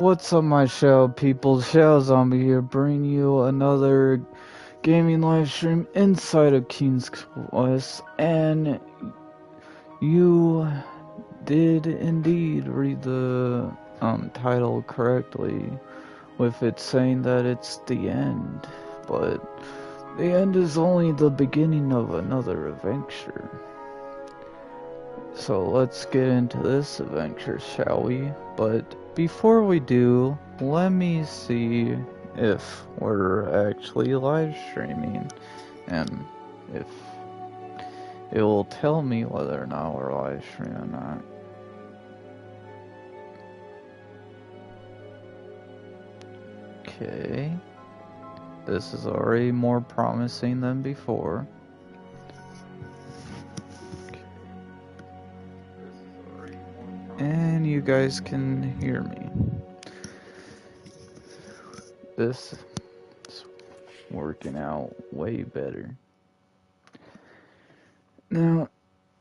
What's up, my show people? Shadow Zombie here, bringing you another gaming live stream inside of King's Quest, and you did indeed read the title correctly, with it saying that it's the end, but the end is only the beginning of another adventure. So let's get into this adventure, shall we? But before we do, let me see if we're actually live streaming, and if it will tell me whether or not we're live streaming or not. Okay, this is already more promising than before. And you guys can hear me. This is working out way better. Now,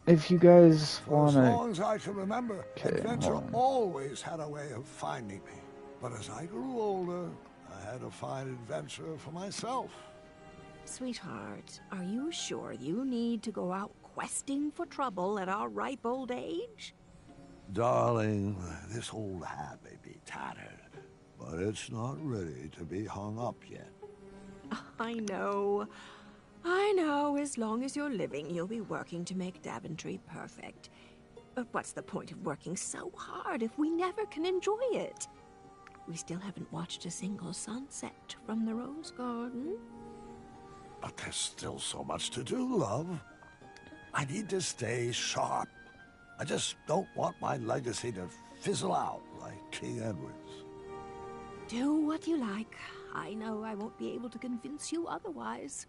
if you guys want to... As long as I can remember, adventure always had a way of finding me. But as I grew older, I had to find adventure for myself. Sweetheart, are you sure you need to go out questing for trouble at our ripe old age? Darling, this old hat may be tattered, but it's not ready to be hung up yet. I know. I know. As long as you're living, you'll be working to make Daventry perfect. But what's the point of working so hard if we never can enjoy it? We still haven't watched a single sunset from the Rose Garden. But there's still so much to do, love. I need to stay sharp. I just don't want my legacy to fizzle out like King Edward's. Do what you like. I know I won't be able to convince you otherwise.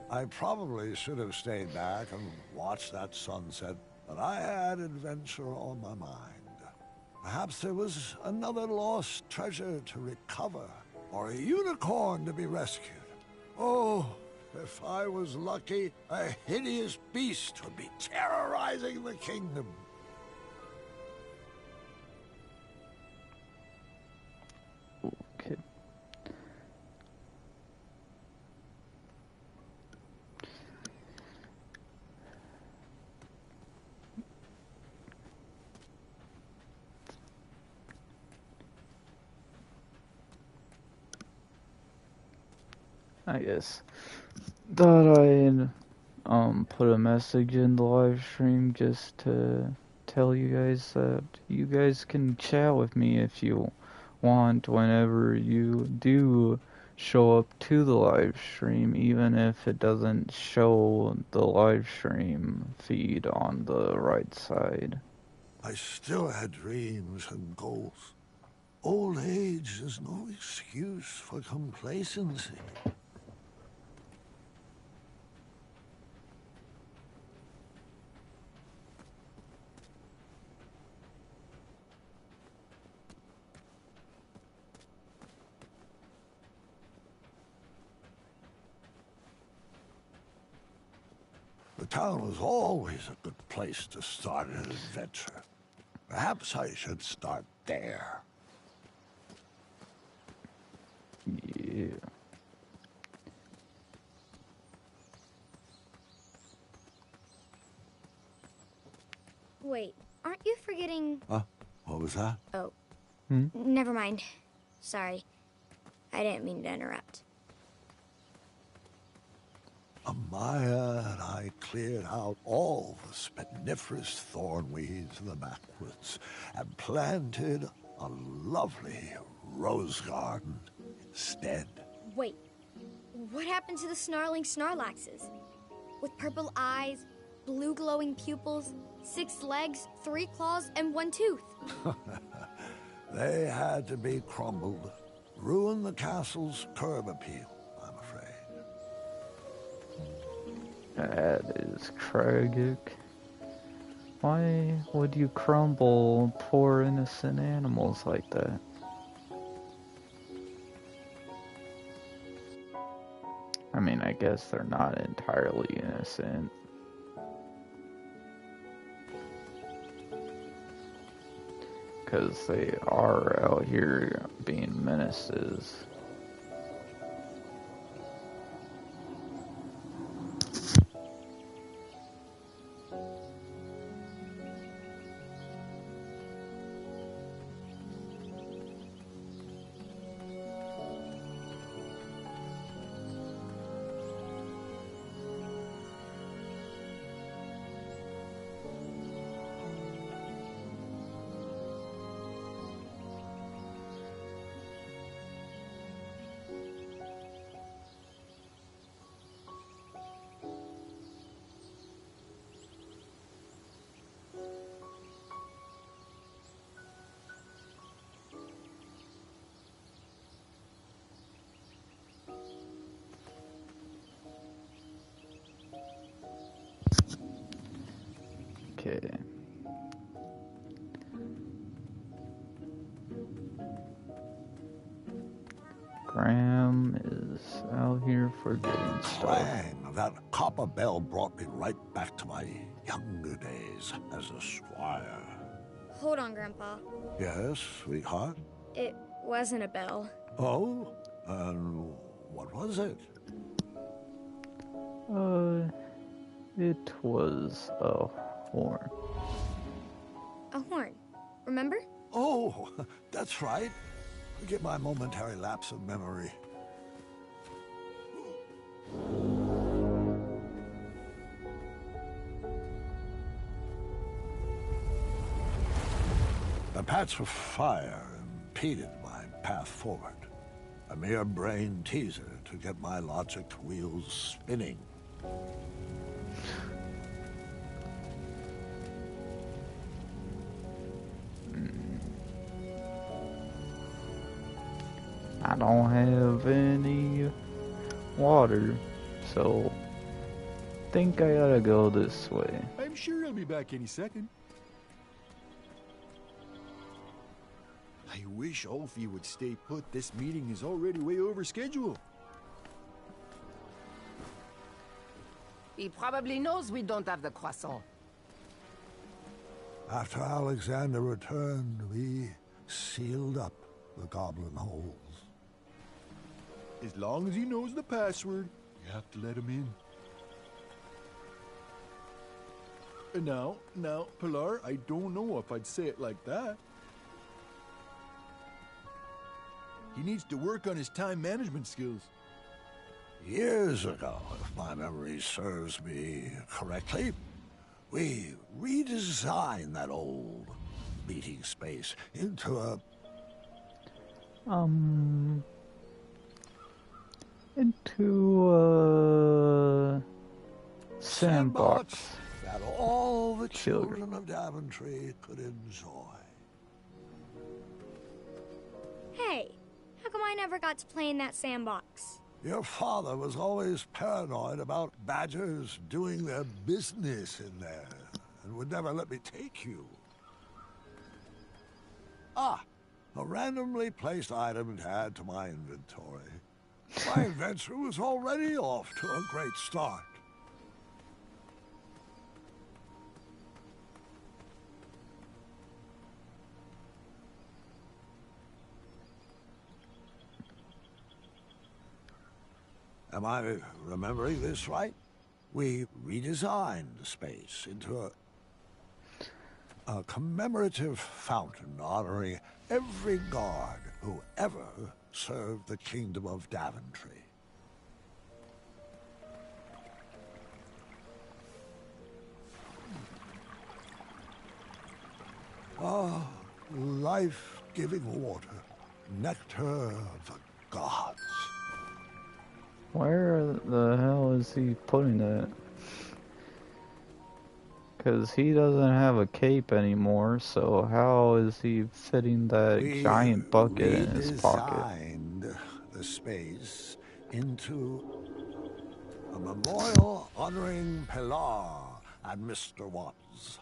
I probably should have stayed back and watched that sunset, but I had adventure on my mind. Perhaps there was another lost treasure to recover, or a unicorn to be rescued. Oh, if I was lucky, a hideous beast would be terrorizing the kingdom. Okay. I guess thought I'd put a message in the live stream just to tell you guys that you guys can chat with me if you want whenever you do show up to the live stream, even if it doesn't show the live stream feed on the right side. I still had dreams and goals. Old age is no excuse for complacency. The town was always a good place to start an adventure. Perhaps I should start there. Yeah. Wait, aren't you forgetting... What was that? Oh. Never mind. Sorry. I didn't mean to interrupt. Amaya and I cleared out all the spiniferous thorn weeds in the backwoods and planted a lovely rose garden instead. Wait, what happened to the snarling Snarlaxes? With purple eyes, blue glowing pupils, 6 legs, 3 claws, and 1 tooth. They had to be crumbled. Ruined the castle's curb appeal, I'm afraid. That is tragic. Why would you crumble poor innocent animals like that? I mean, I guess they're not entirely innocent. because they are out here being menaces. Okay. Graham is out here for getting stuff. Clang! That copper bell brought me right back to my younger days as a squire. Hold on, Grandpa. Yes, sweetheart? It wasn't a bell. Oh? And what was it? It was a horn. A horn. Remember? Oh, that's right. Forgive my momentary lapse of memory. The patch of fire impeded my path forward. A mere brain teaser to get my logic wheels spinning. I don't have any water, so think I gotta go this way. I'm sure he'll be back any second. I wish all of you would stay put. This meeting is already way over schedule. He probably knows we don't have the croissant. After Alexander returned, we sealed up the goblin holes. As long as he knows the password, you have to let him in. Now, Pilar, I don't know if I'd say it like that. He needs to work on his time management skills. Years ago, if my memory serves me correctly, we redesigned that old meeting space into a... Into a sandbox. that all the Children. children of Daventry could enjoy. Hey, how come I never got to play in that sandbox? Your father was always paranoid about badgers doing their business in there, and would never let me take you. Ah, a randomly placed item to add to my inventory. My adventure was already off to a great start. Am I remembering this right? We redesigned the space into a commemorative fountain honoring every guard who ever served the Kingdom of Daventry. Ah, life-giving water, nectar of the gods. Where the hell is he putting that? Because he doesn't have a cape anymore, so how is he fitting that giant bucket in his pocket? Redesigned the space into a memorial honoring Pilar and Mr. Watts.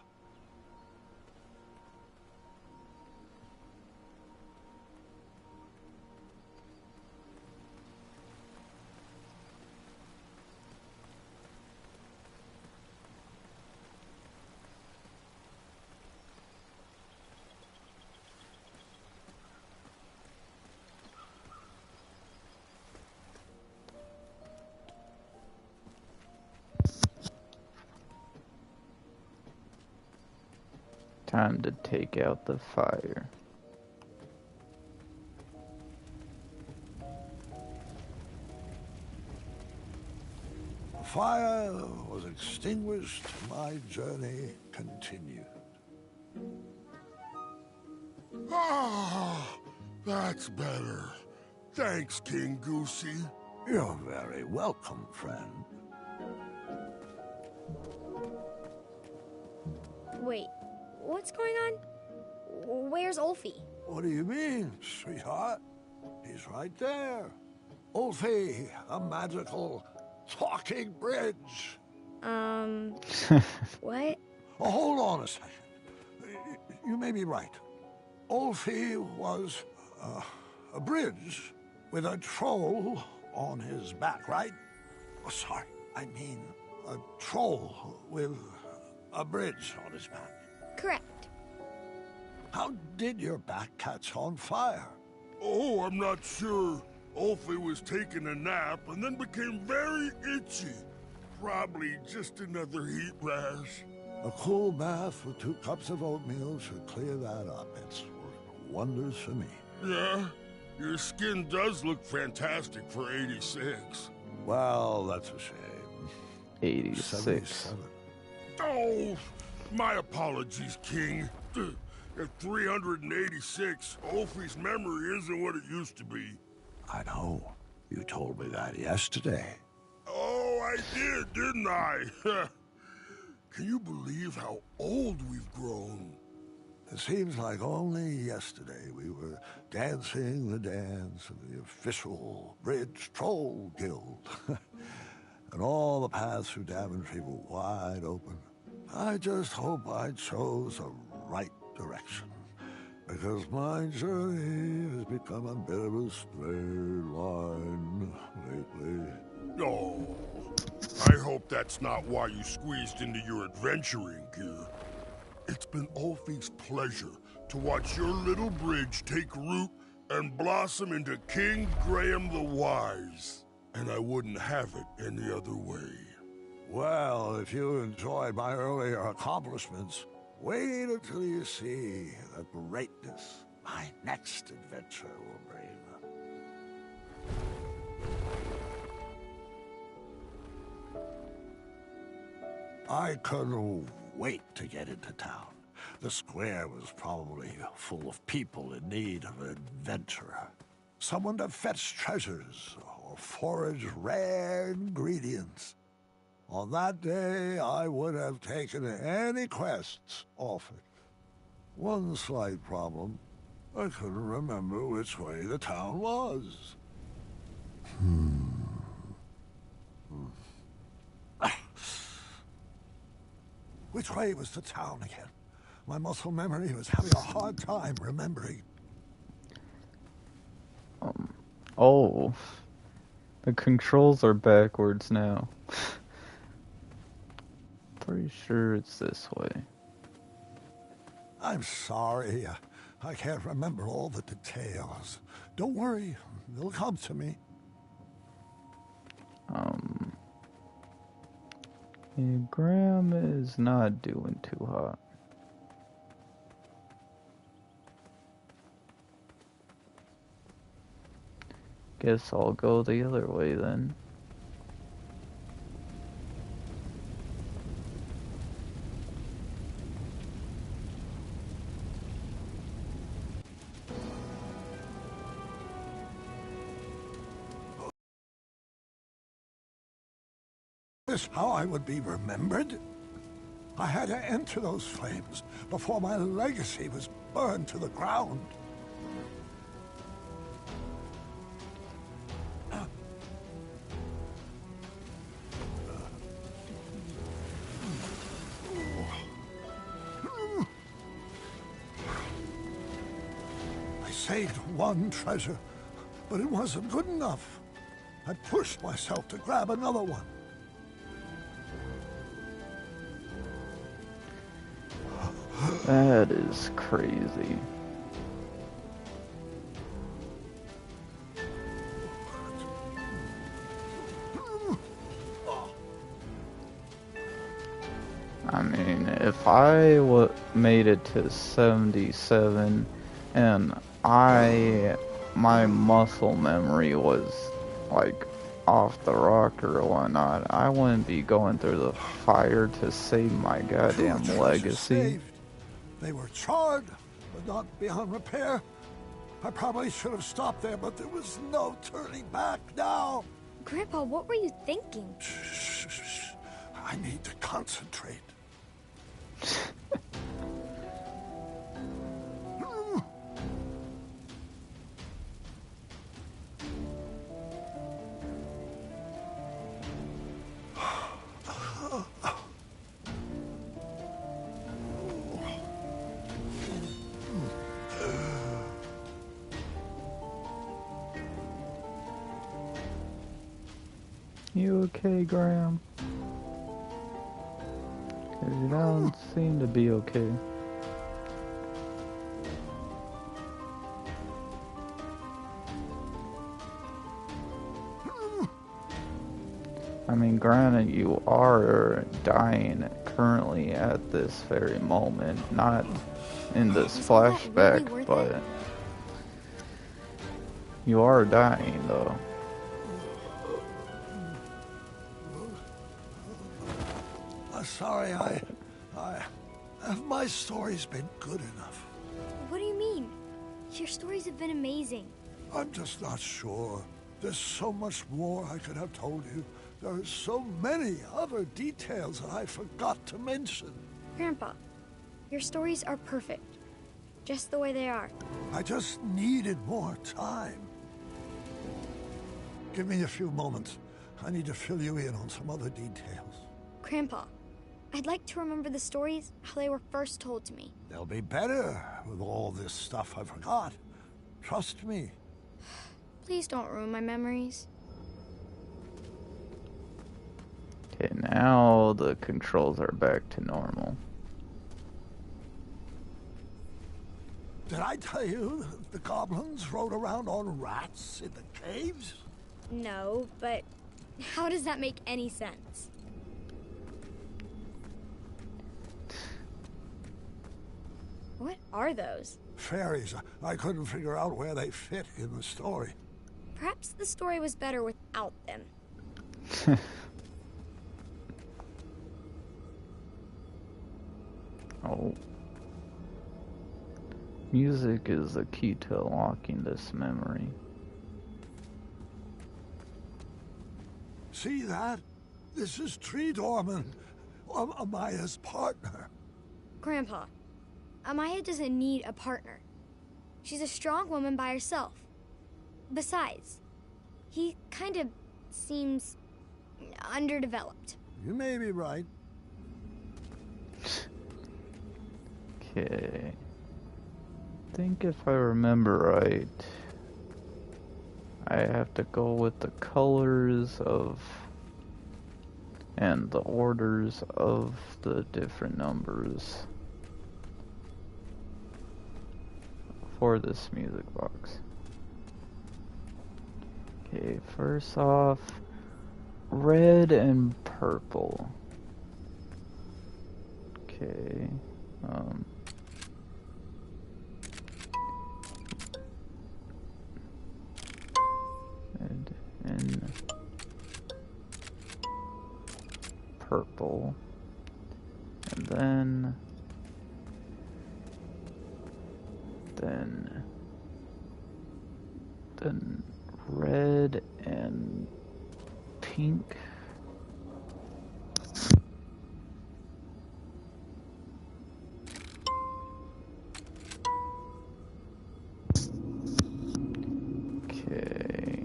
time to take out the fire. The fire was extinguished, my journey continued. Ah, that's better. Thanks, King Goosey. You're very welcome, friend. Wait, what's going on? Where's Ulfie? What do you mean, sweetheart? He's right there. Ulfie, a magical talking bridge. What? Oh, hold on a second. You may be right. Ulfie was a bridge with a troll on his back, right? Oh, sorry, I mean a troll with a bridge on his back. Correct. How did your back catch on fire? Oh, I'm not sure. Ulfie was taking a nap and then became very itchy. Probably just another heat rash. A cool bath with 2 cups of oatmeal should clear that up. It's worked wonders for me. Yeah, your skin does look fantastic for 86. Well, that's a shame. 86. 77. Oh, my apologies, King. At 386, Ulfie's memory isn't what it used to be. I know. You told me that yesterday. Oh, I did, didn't I? Can you believe how old we've grown? It seems like only yesterday we were dancing the dance of the official Bridge Troll Guild. And all the paths through Daventry were wide open. I just hope I chose the right direction. Because my journey has become a bit of a straight line lately. Oh, I hope that's not why you squeezed into your adventuring gear. It's been Ulfie's pleasure to watch your little bridge take root and blossom into King Graham the Wise. And I wouldn't have it any other way. Well, if you enjoyed my earlier accomplishments, wait until you see the greatness my next adventure will bring. I couldn't wait to get into town. The square was probably full of people in need of an adventurer. Someone to fetch treasures or forage rare ingredients. On that day, I would have taken any quests offered. One slight problem. I couldn't remember which way the town was. Which way was the town again? My muscle memory was having a hard time remembering. Oh. The controls are backwards now. Pretty sure it's this way. I'm sorry. I can't remember all the details. Don't worry. They'll come to me. Yeah, Graham is not doing too hot. Guess I'll go the other way then. Is how I would be remembered? I had to enter those flames before my legacy was burned to the ground. I saved one treasure, but it wasn't good enough. I pushed myself to grab another one. That is crazy. I mean, if I made it to 77 and my muscle memory was like off the rocker or whatnot, I wouldn't be going through the fire to save my goddamn Two treasures legacy. saved. They were charred, but not beyond repair. I probably should have stopped there, but there was no turning back now. Grandpa, what were you thinking? Shh, shh, shh. I need to concentrate. You okay, Graham? 'Cause you don't seem to be okay. I mean, granted, you are dying currently at this very moment, not in this Is all that flashback, really worth but it? you are dying, though. Sorry, have my stories been good enough? What do you mean? Your stories have been amazing. I'm just not sure. There's so much more I could have told you. There are so many other details that I forgot to mention. Grandpa, your stories are perfect. Just the way they are. I just needed more time. Give me a few moments. I need to fill you in on some other details. Grandpa, I'd like to remember the stories how they were first told to me. They'll be better with all this stuff I forgot. Trust me. Please don't ruin my memories. Okay, now the controls are back to normal. Did I tell you the goblins rode around on rats in the caves? No, but how does that make any sense? What are those? Fairies. I couldn't figure out where they fit in the story. Perhaps the story was better without them. Oh. Music is the key to unlocking this memory. See that? This is Tree Dorman, Amaya's partner. Grandpa, Amaya doesn't need a partner. She's a strong woman by herself. Besides, he kind of seems underdeveloped. You may be right. Okay. I think if I remember right, I have to go with the colors of and the orders of the different numbers for this music box. Okay, first off, red and purple. Okay, red and purple, and then red and pink. Okay.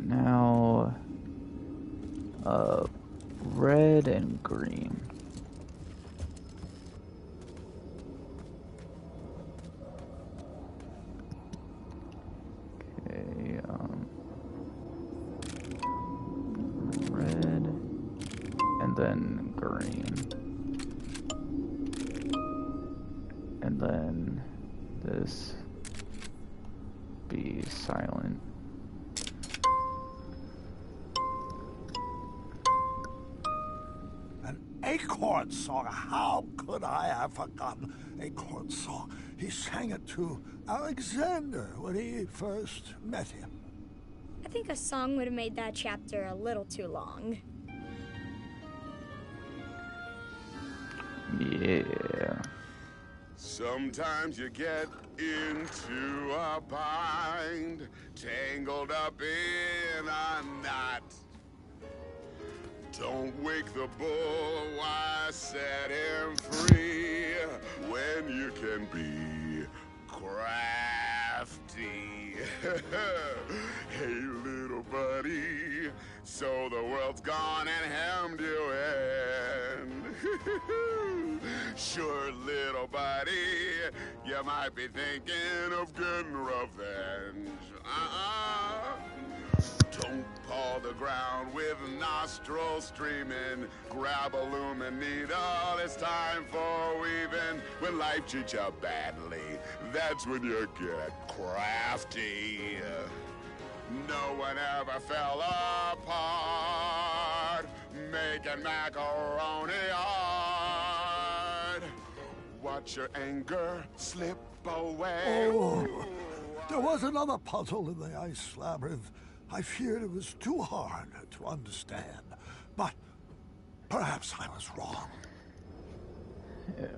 Now, red and green. Okay, red and then green. And then this be silent. An court song. How could I have forgotten a court song? He sang it to Alexander when he first met him. I think a song would have made that chapter a little too long. Yeah. Sometimes you get into a bind, tangled up in a knot. Don't wake the bull, why set him free when you can be crafty? Hey, little buddy, so the world's gone and hemmed you in. Sure, little buddy, you might be thinking of getting revenge. Don't paw the ground with nostrils streaming. Grab a lumen needle, it's time for weaving. When life treats you badly, that's when you get crafty. No one ever fell apart, making macaroni art. Watch your anger slip away. Oh, there was another puzzle in the ice labyrinth. I feared it was too hard to understand, but perhaps I was wrong. Yeah.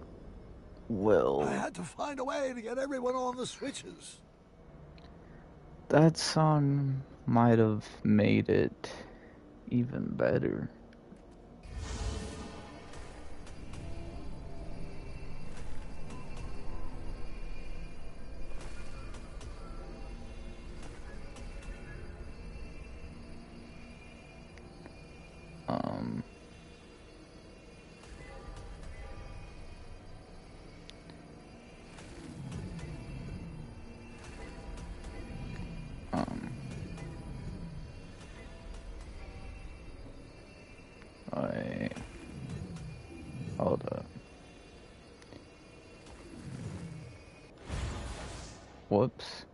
Well, I had to find a way to get everyone on the switches. that song might have made it even better. Hold up. Whoops.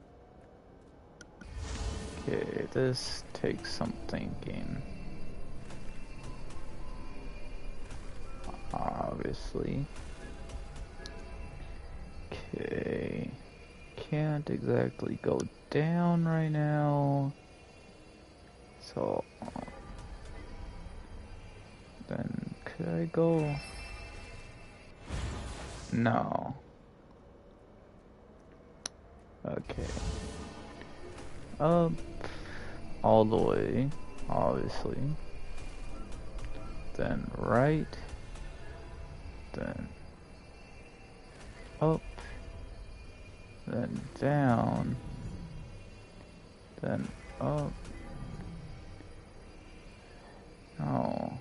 Okay, this takes some thinking. Obviously. Okay. Can't exactly go down right now. So then could I go? No. Okay. Up all the way, obviously. Then right. Then up. Then down. Then up. Oh.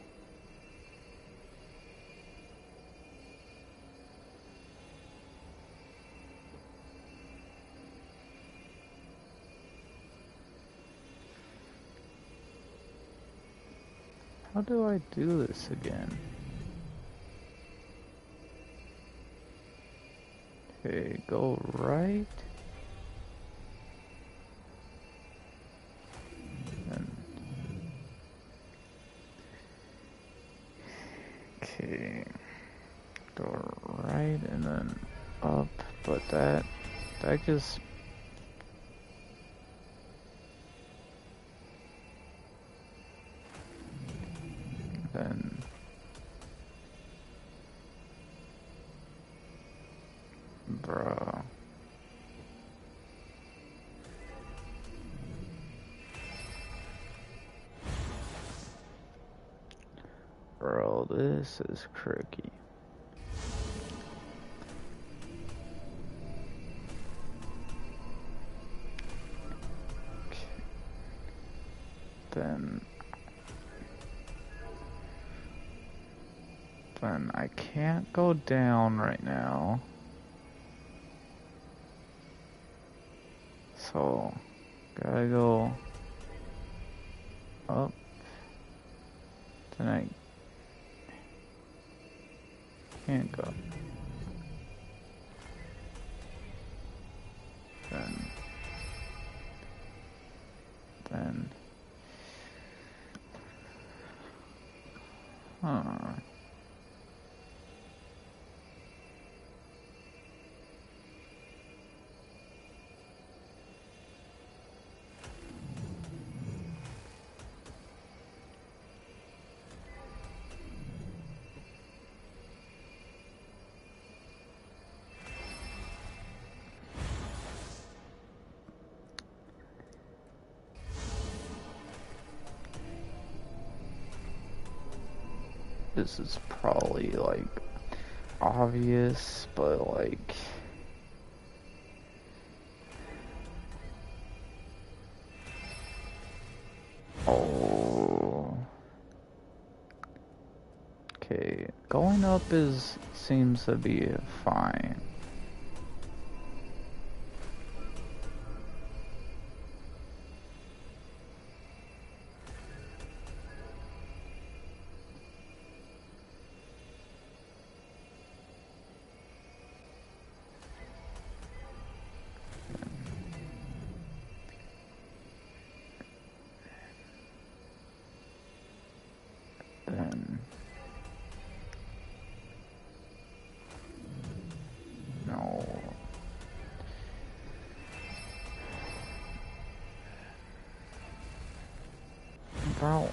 How do I do this again? Okay, go right. And okay. Go right and then up, but that just then bruh. Bro, this is tricky. Okay. Then I can't go down right now. So, gotta go up. Then I can't go. Then huh. this is probably like obvious, but like oh, okay, going up seems to be fine. Then no. Bro.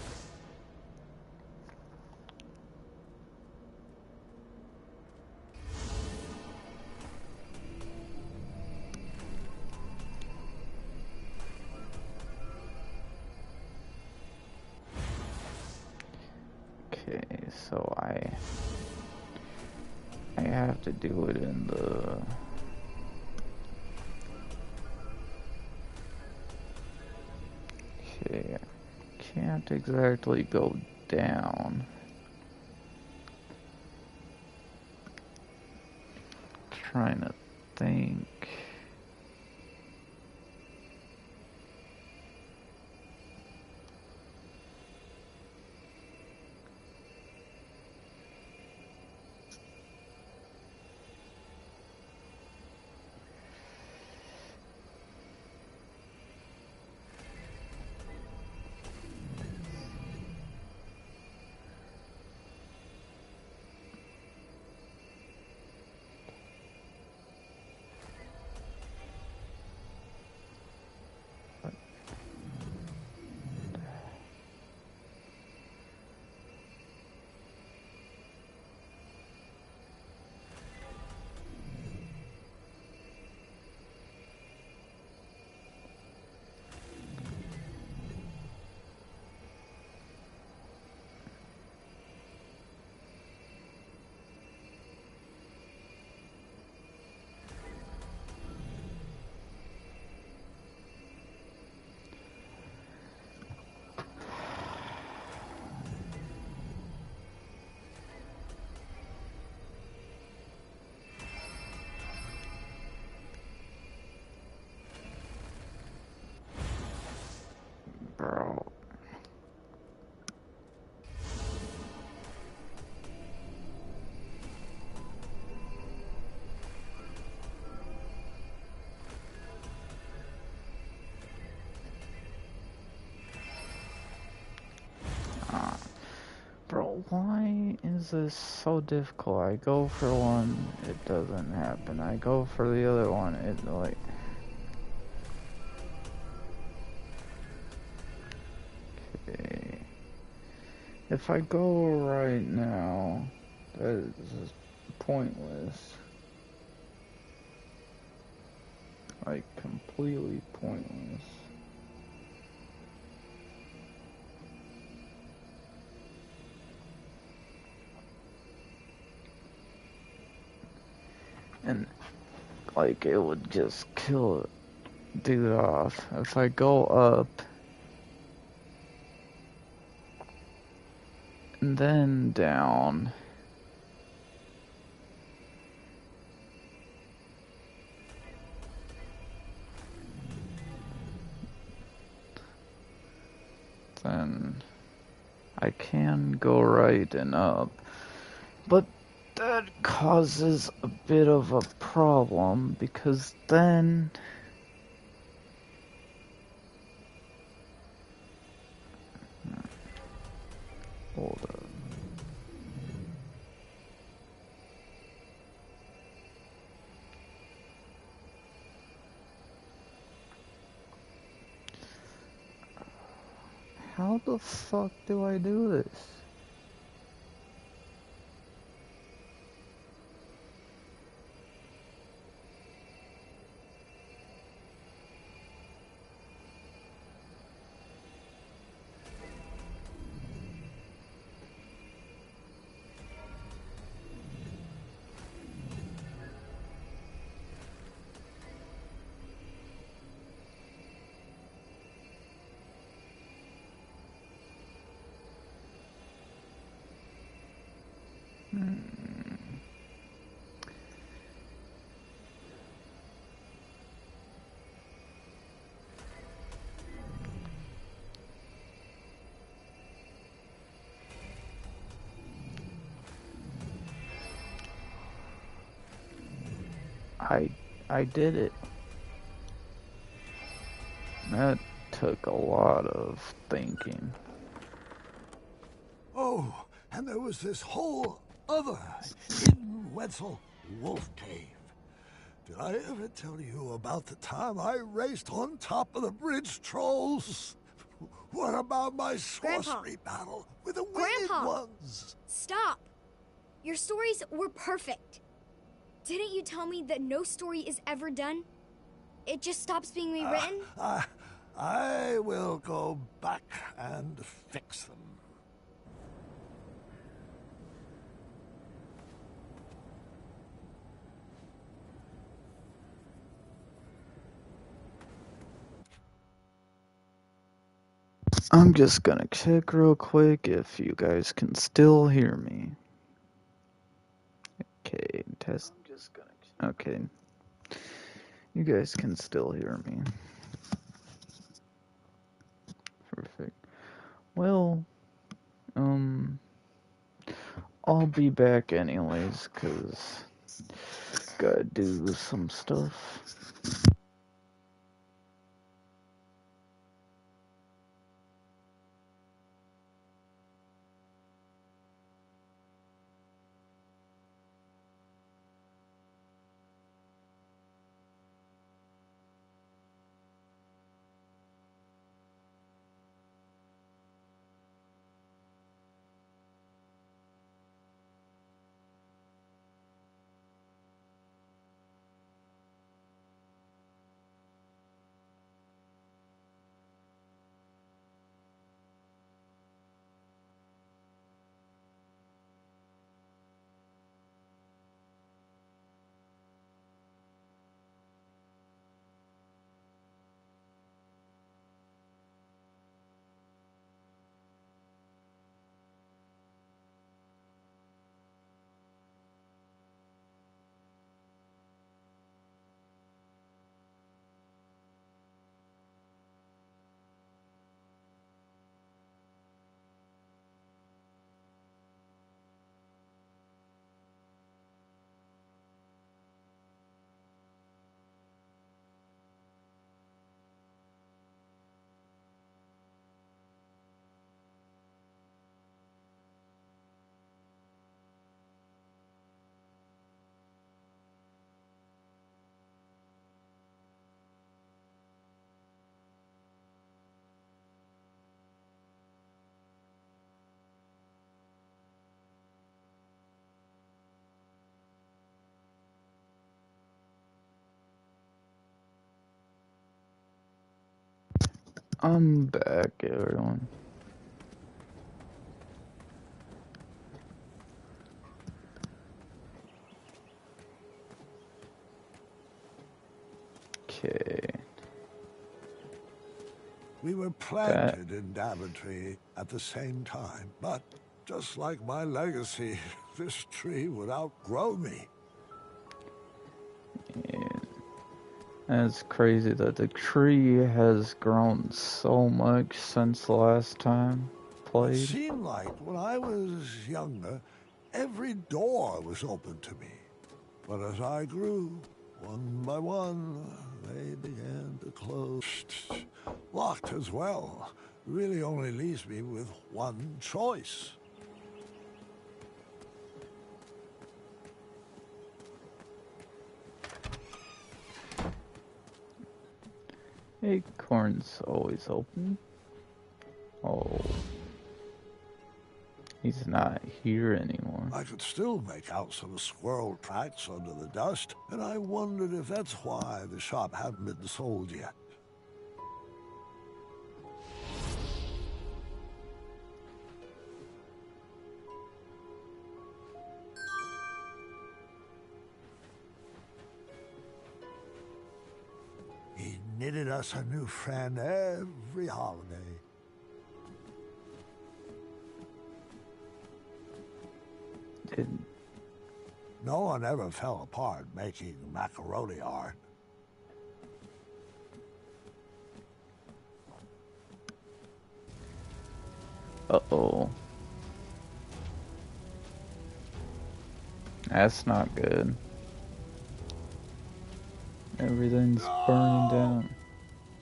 Okay, so I have to do it in the okay, I can't exactly go down. Trying to think. Bro. Bro, why is this so difficult? I go for one, it doesn't happen. I go for the other one, it like... Okay. If I go right now, that is just pointless. Like, completely pointless. And, like, it would just kill it, dude off. If I go up, and then down, then I can go right and up. But that causes a bit of a problem, because then... Hold up. How the fuck do I do this? I did it. That took a lot of thinking. Oh, and there was this whole other hidden Wetzel wolf cave. Did I ever tell you about the time I raced on top of the bridge trolls? What about my sorcery battle with the winged ones? Stop! Your stories were perfect. Didn't you tell me that no story is ever done? It just stops being rewritten? I will go back and fix them. I'm just gonna check real quick if you guys can still hear me. Okay, test. Okay. You guys can still hear me. Perfect. Well, I'll be back anyways, 'cause gotta do some stuff. I'm back, everyone. Okay. We were planted in Daventry at the same time, but just like my legacy, this tree would outgrow me. Yeah. It's crazy that the tree has grown so much since the last time played. It seemed like when I was younger, every door was open to me. But as I grew, one by one, they began to close. Locked as well. Really only leaves me with one choice. Acorn's always open. Oh. He's not here anymore. I could still make out some squirrel tracks under the dust, and I wondered if that's why the shop hadn't been sold yet. He knitted us a new friend every holiday. No one ever fell apart making macaroni art. Uh-oh. That's not good. Everything's burning down.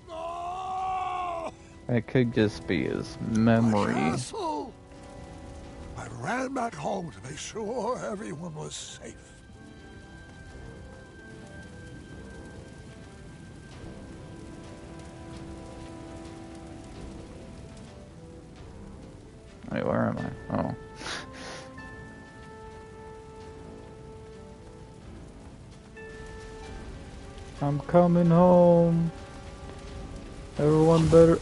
No! That could just be his My memory. castle! I ran back home to make sure everyone was safe. Wait, where am I? Oh. I'm coming home. Everyone better...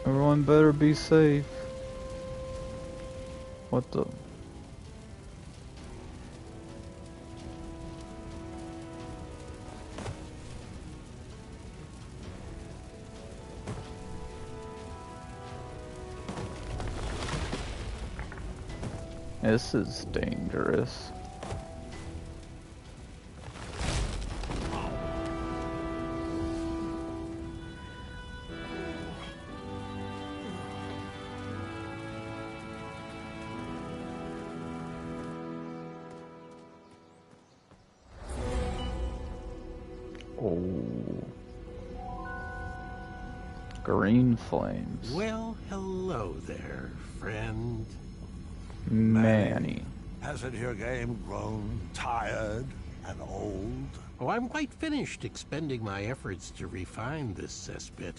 Everyone better be safe. What the... This is dangerous. Oh. Green flames. Well, hello there, friend. Manny. Hasn't your game grown tired and old? Oh, I'm quite finished expending my efforts to refine this cesspit.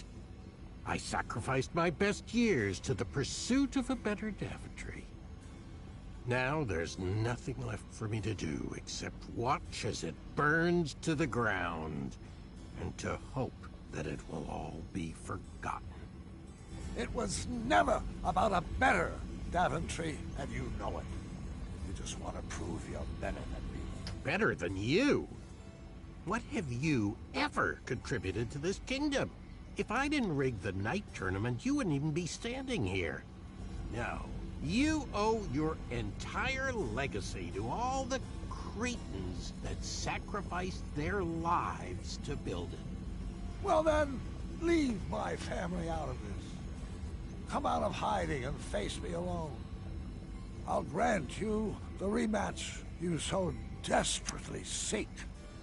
I sacrificed my best years to the pursuit of a better Daventry. Now there's nothing left for me to do except watch as it burns to the ground and to hope that it will all be forgotten. It was never about a better Daventry, and you know it. You just want to prove you're better than me. Better than you? What have you ever contributed to this kingdom? If I didn't rig the night tournament, you wouldn't even be standing here. No, you owe your entire legacy to all the cretins that sacrificed their lives to build it. Well then, leave my family out of this. Come out of hiding and face me alone. I'll grant you the rematch you so desperately seek.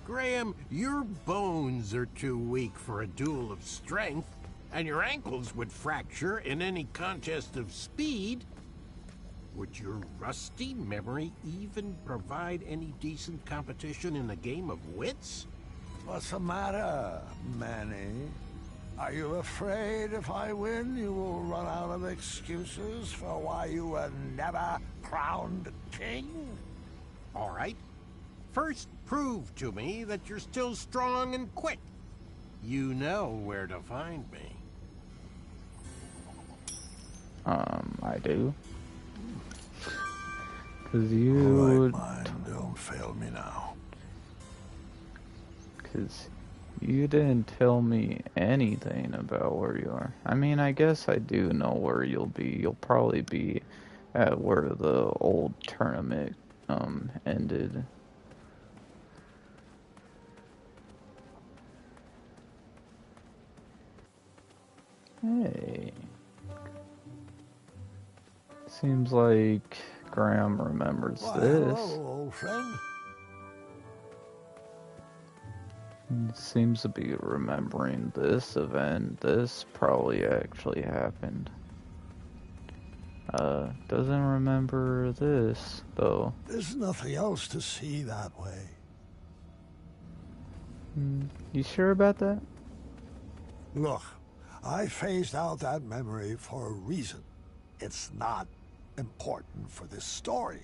Graham, your bones are too weak for a duel of strength, and your ankles would fracture in any contest of speed. Would your rusty memory even provide any decent competition in a game of wits? What's the matter, Manny? Are you afraid if I win, you will run out of excuses for why you were never crowned king? All right. First, prove to me that you're still strong and quick. You know where to find me. I do. 'Cause All you... right, mine, don't fail me now. 'Cause you didn't tell me anything about where you are. I mean, I guess I do know where you'll be. You'll probably be at where the old tournament, ended. Hey. Seems like Graham remembers Why, this. hello, old friend. He seems to be remembering this event. This probably actually happened. Doesn't remember this, though. There's nothing else to see that way. You sure about that? Look, I phased out that memory for a reason. It's not important for this story.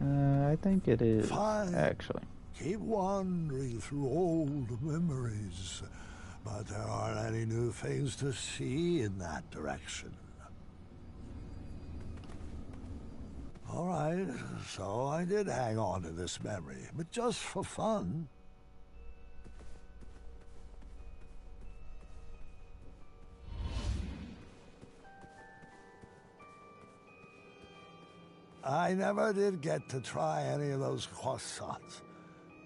I think it is, Fine. actually. Keep wandering through old memories, but there aren't any new things to see in that direction. All right, so I did hang on to this memory, but just for fun. I never did get to try any of those croissants.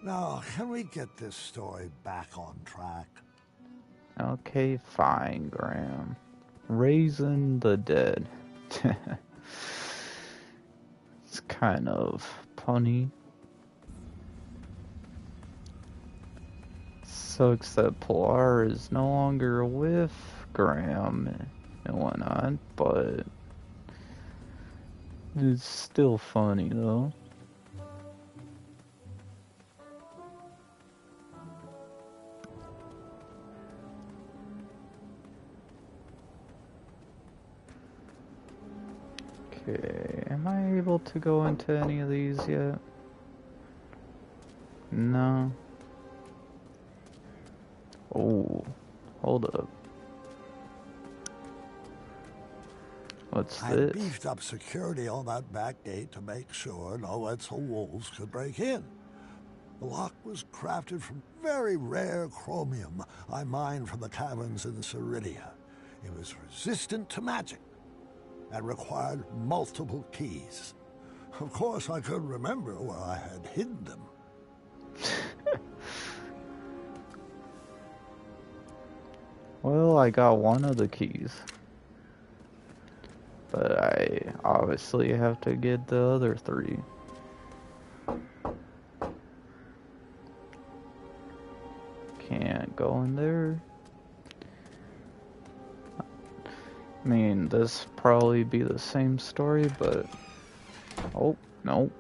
Now, can we get this story back on track? Okay, fine, Graham. Raising the dead. It's kind of punny. Sucks that Pilar is no longer with Graham and whatnot, but it's still funny though. Okay, am I able to go into any of these yet? No. Oh, hold up. What's I this? beefed up security on that back gate to make sure no Etzel wolves could break in. The lock was crafted from very rare chromium I mined from the caverns in Ceridia. It was resistant to magic and required multiple keys. Of course, I couldn't remember where I had hidden them. Well, I got one of the keys. But I obviously have to get the other 3. Can't go in there. I mean, this probably be the same story, but... Oh, no.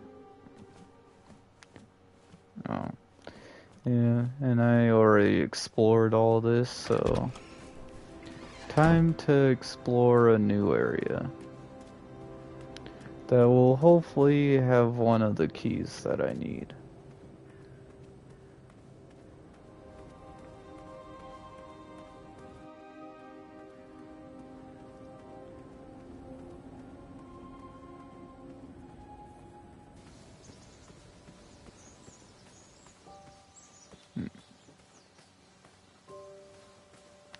Oh. Yeah, and I already explored all this, so... Time to explore a new area. That will hopefully have one of the keys that I need.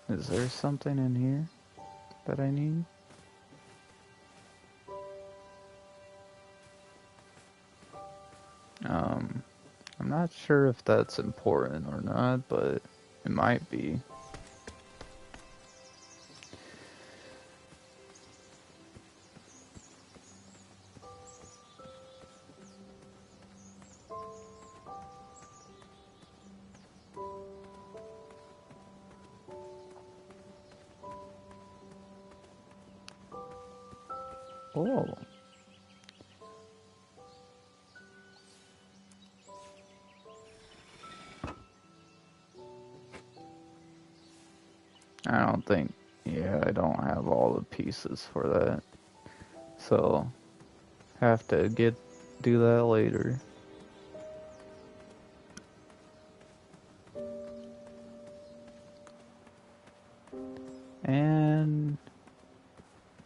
Is there something in here that I need? I'm not sure if that's important or not, but it might be. Oh. I don't think, yeah, I don't have all the pieces for that. So, have to do that later. And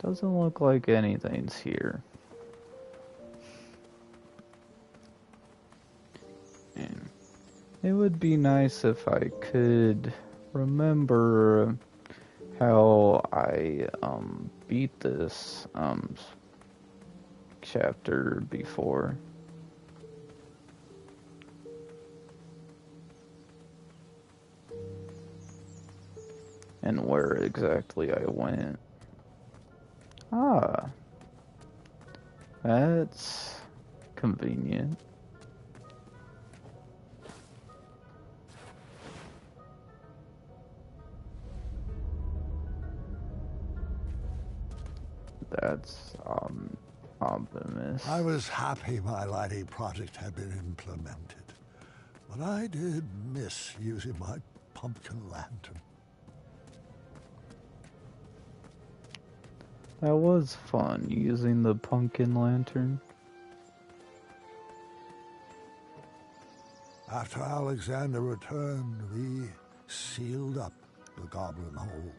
doesn't look like anything's here. And it would be nice if I could remember how I beat this chapter before. And where exactly I went. Ah, that's convenient. That's ominous. I was happy my lighting project had been implemented, but I did miss using my pumpkin lantern. That was fun, using the pumpkin lantern. After Alexander returned, we sealed up the goblin holes.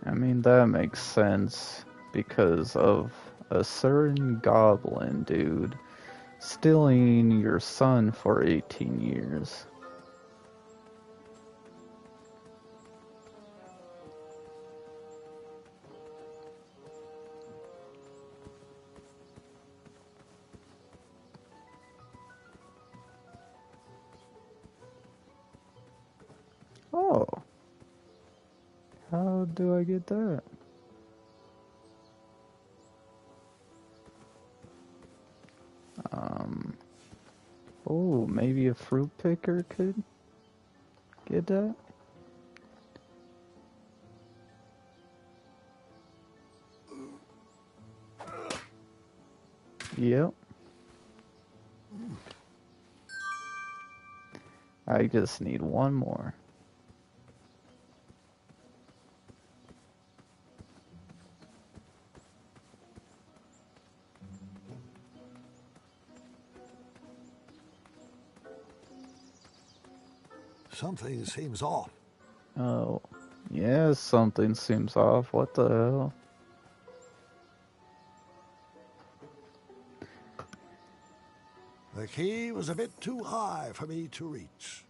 I mean, that makes sense because of a certain goblin dude stealing your son for 18 years. do I get that? Oh, maybe a fruit picker could get that? Yep. I just need one more. Something seems off. Oh, yeah, something seems off. What the hell? The key was a bit too high for me to reach.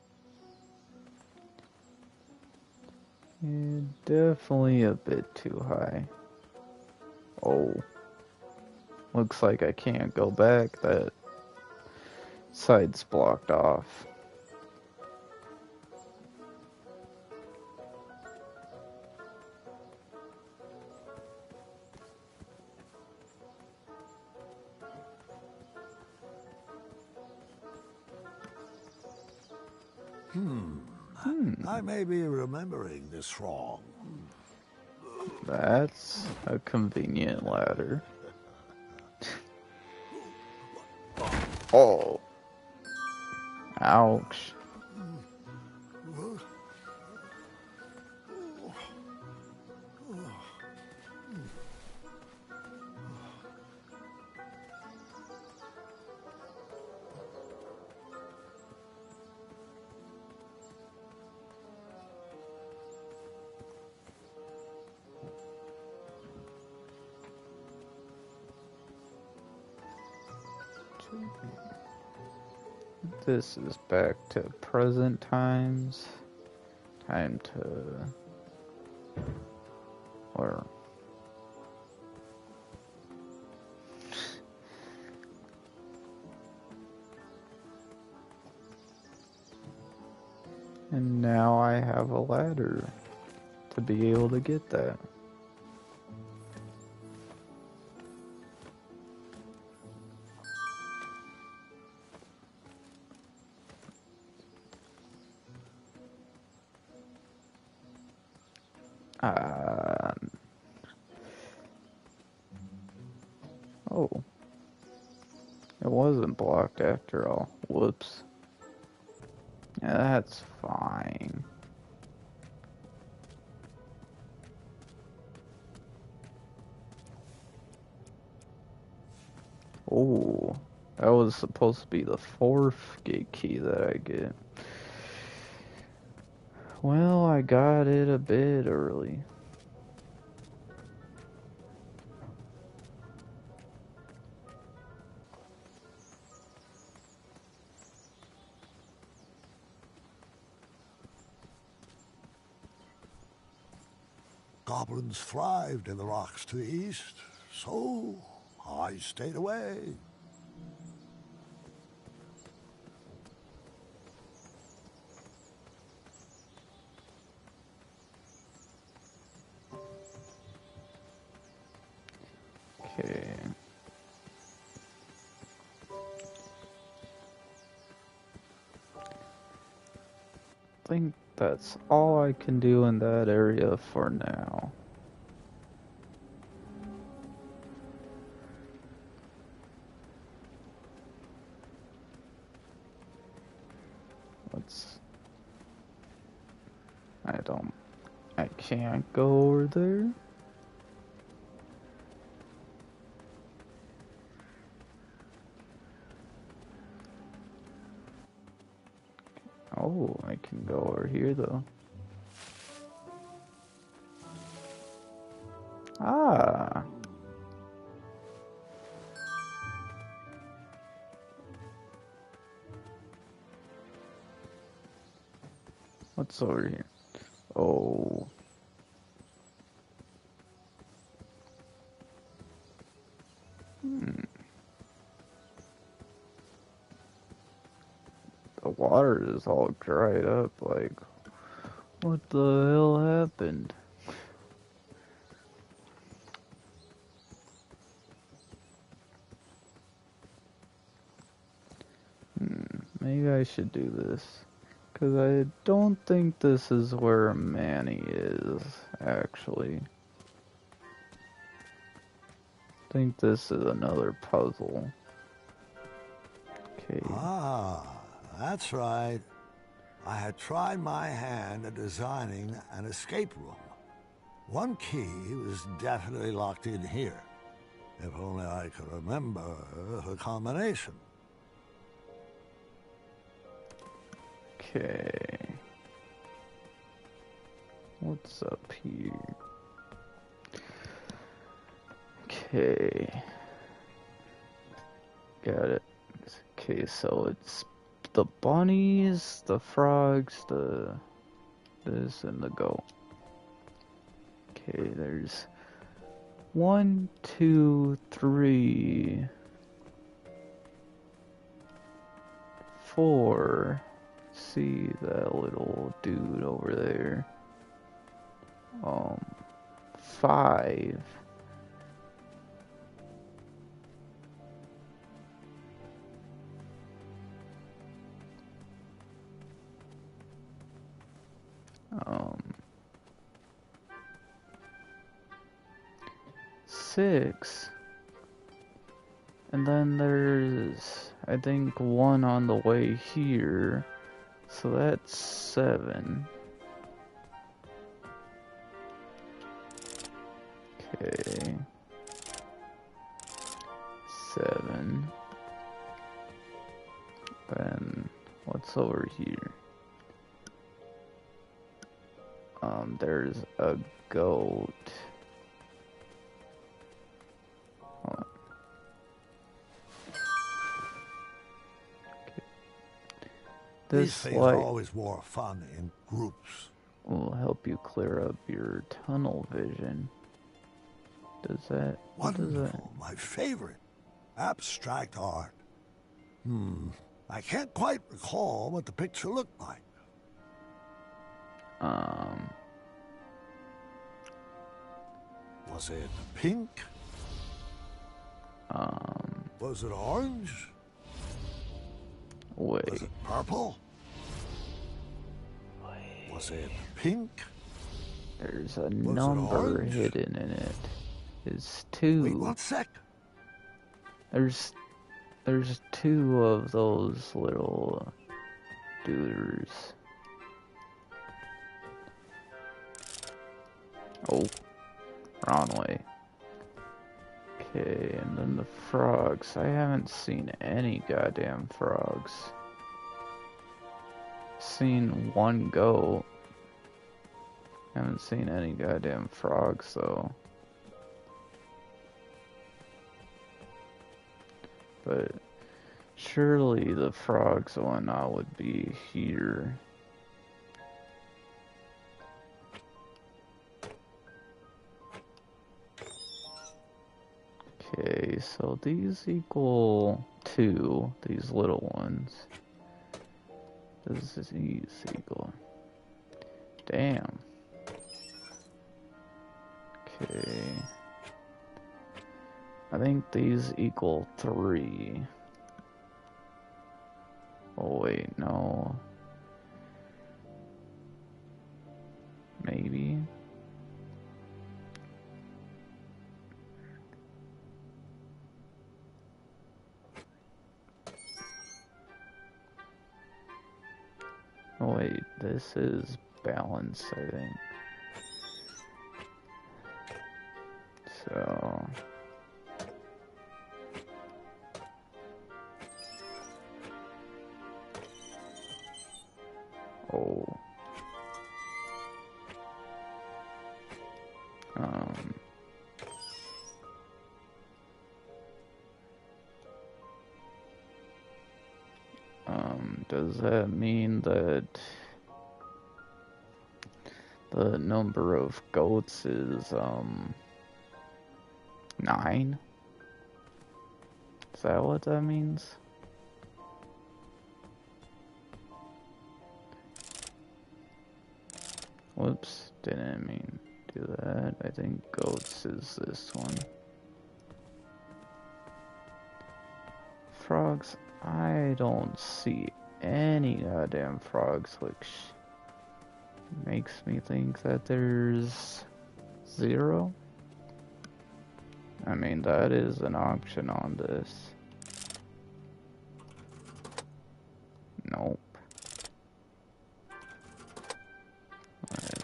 Yeah, definitely a bit too high. Oh. Looks like I can't go back. That side's blocked off. I may be remembering this wrong. That's a convenient ladder. Oh. Ouch. This is back to present times. Time to... Or... And now I have a ladder to be able to get that. Oh. It wasn't blocked after all. Whoops. Yeah, that's fine. Oh, that was supposed to be the 4th gate key that I get. Well, I got it a bit early. Goblins thrived in the rocks to the east, so I stayed away. Okay. I think that's all I can do in that area for now. I can't go over there. Oh, I can go over here though. Ah. What's over here? Oh. The water is all dried up, like, what the hell happened? I should do this. Because I don't think this is where Manny is, actually. I think this is another puzzle. Okay. Ah, that's right. I had tried my hand at designing an escape room. One key was definitely locked in here. If only I could remember the combination. Okay. What's up here? Okay. Got it. Okay, so it's the bunnies, the frogs, this, and the goat. Okay, there's 1, 2, 3, 4. See that little dude over there. 5. Um, 6. And then there's, I think, 1 on the way here. So that's 7. Okay. 7. Then what's over here? There's a goat. Oh. Okay. These things are always more fun in groups. Will help you clear up your tunnel vision. Does that? Wonderful, my favorite. Abstract art. I can't quite recall what the picture looked like. Was it pink? Was it orange? Wait. Was it purple? Was it pink? There's a number hidden in it. It's 2. Wait 1 sec. There's 2 of those little duders. Oh, wrong way. Okay, and then the frogs. I haven't seen any goddamn frogs. Seen 1 goat. Haven't seen any goddamn frogs though. But surely the frogs and whatnot would be here. Okay, so these equal 2, these little ones. This is equal. Damn. Okay. I think these equal 3. Oh wait, no. Maybe. Oh wait, this is balance, I think. So... Oh. Does that mean that the number of goats is, 9? Is that what that means? Whoops, didn't mean to do that. I think goats is this one. Frogs, I don't see any goddamn frogs, which makes me think that there's 0. I mean, that is an option on this. Nope. Alright.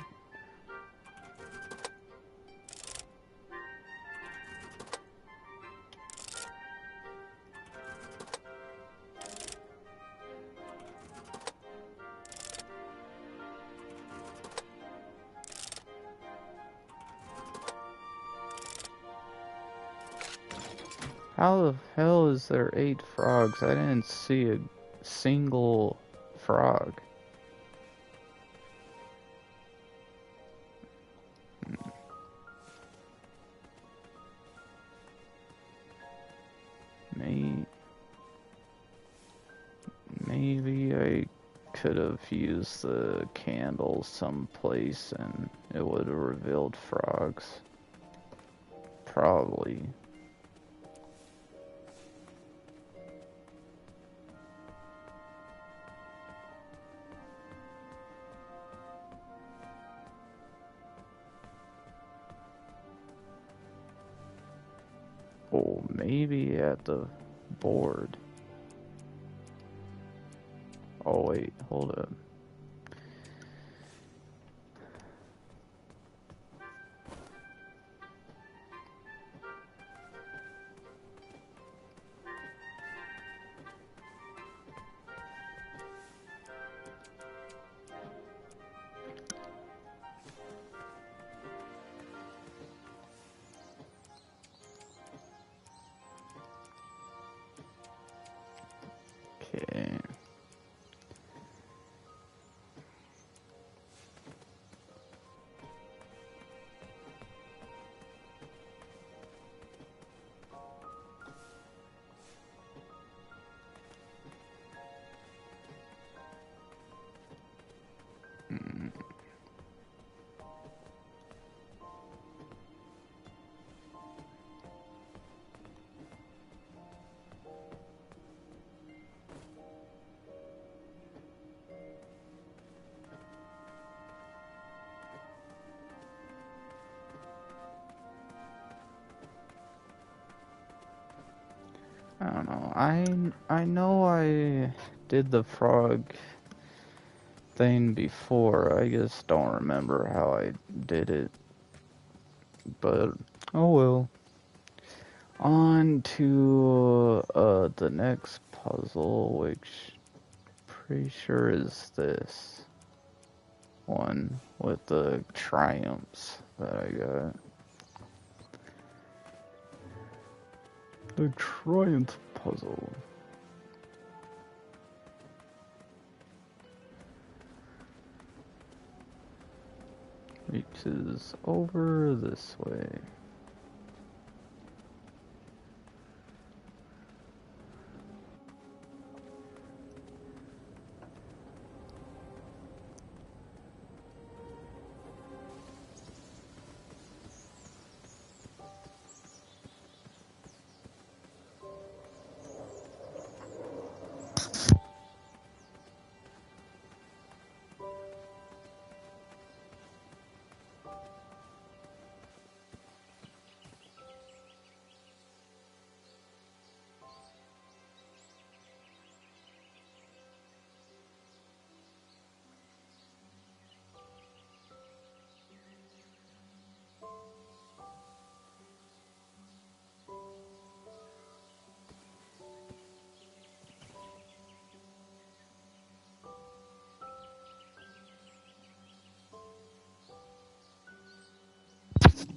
How the hell is there 8 frogs? I didn't see a single frog. Maybe I could have used the candle someplace and it would have revealed frogs. Probably. Oh, maybe at the board. Oh wait, hold up. Okay. I don't know. I know I did the frog thing before. I just don't remember how I did it. But oh well. On to the next puzzle, which pretty sure is this one with the triumphs that I got. The triumph puzzle. Which is over this way.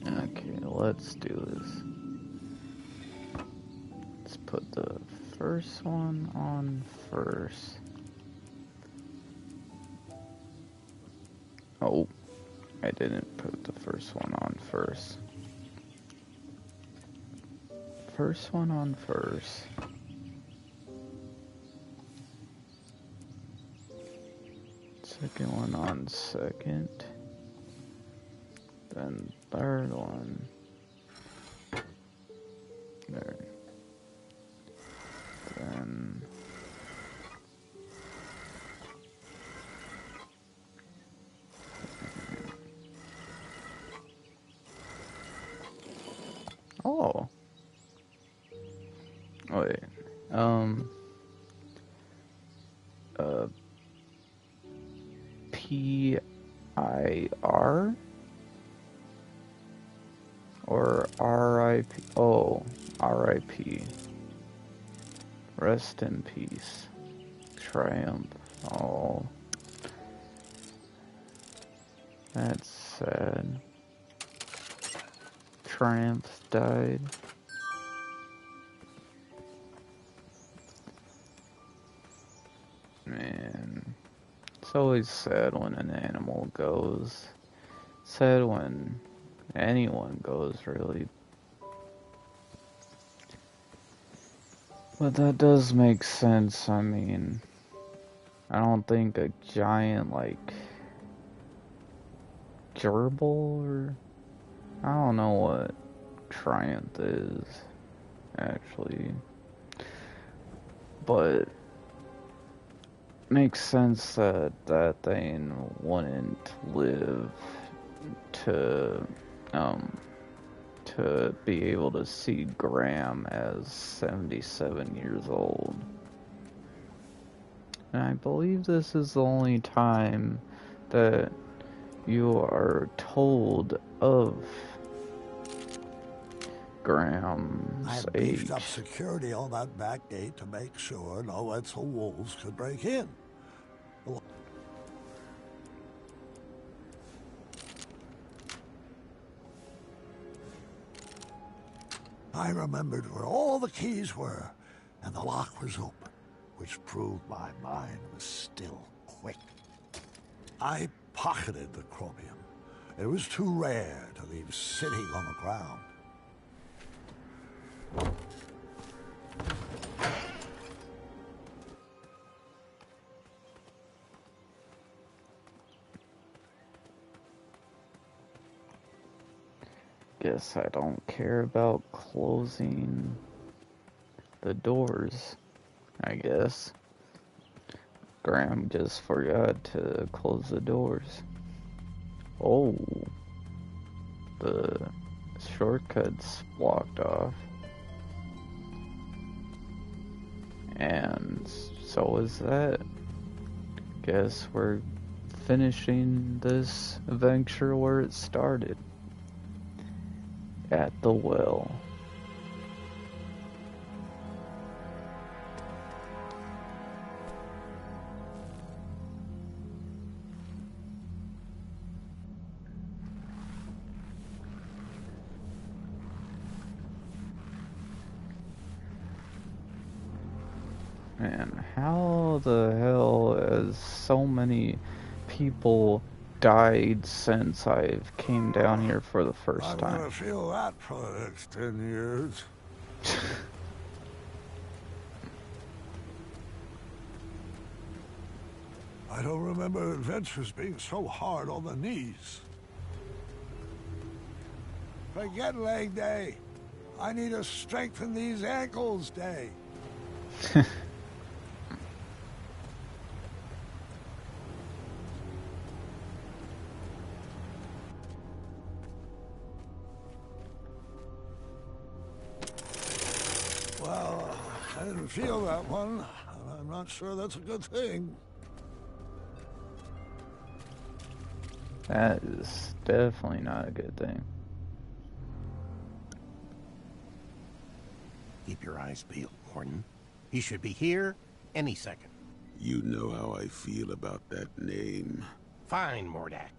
Okay, let's do this. Let's put the first one on first. Oh, I didn't put the first one on first. First one on first. Second one on second. Then third one. There. Then Oh. Wait. P-I-R? Or R-I-P? Oh, R-I-P. Rest in peace. Triumph. Oh. That's sad. Triumph died. Man. It's always sad when an animal goes. Sad when anyone goes, really. But that does make sense. I mean, I don't think a giant, like, gerbil or... I don't know what Triumph is, actually. But makes sense that that thing wouldn't live to be able to see Graham as 77 years old. And I believe this is the only time that you are told of Graham's I age. beefed up security on that back gate to make sure no Etzel wolves could break in. I remembered where all the keys were, and the lock was open, which proved my mind was still quick. I pocketed the chromium. It was too rare to leave sitting on the ground. Guess I don't care about closing the doors, I guess. Graham just forgot to close the doors. Oh, the shortcut's blocked off. And so is that. Guess we're finishing this adventure where it started. At the well. Man, how the hell has so many people died since I've came down here for the first time? I'm gonna feel that for the next 10 years. I don't remember adventures being so hard on the knees. Forget leg day. I need to strengthen these ankles day. Well, I didn't feel that one, and I'm not sure that's a good thing. That is definitely not a good thing. Keep your eyes peeled, Gordon. He should be here any second. You know how I feel about that name. Fine, Mordak.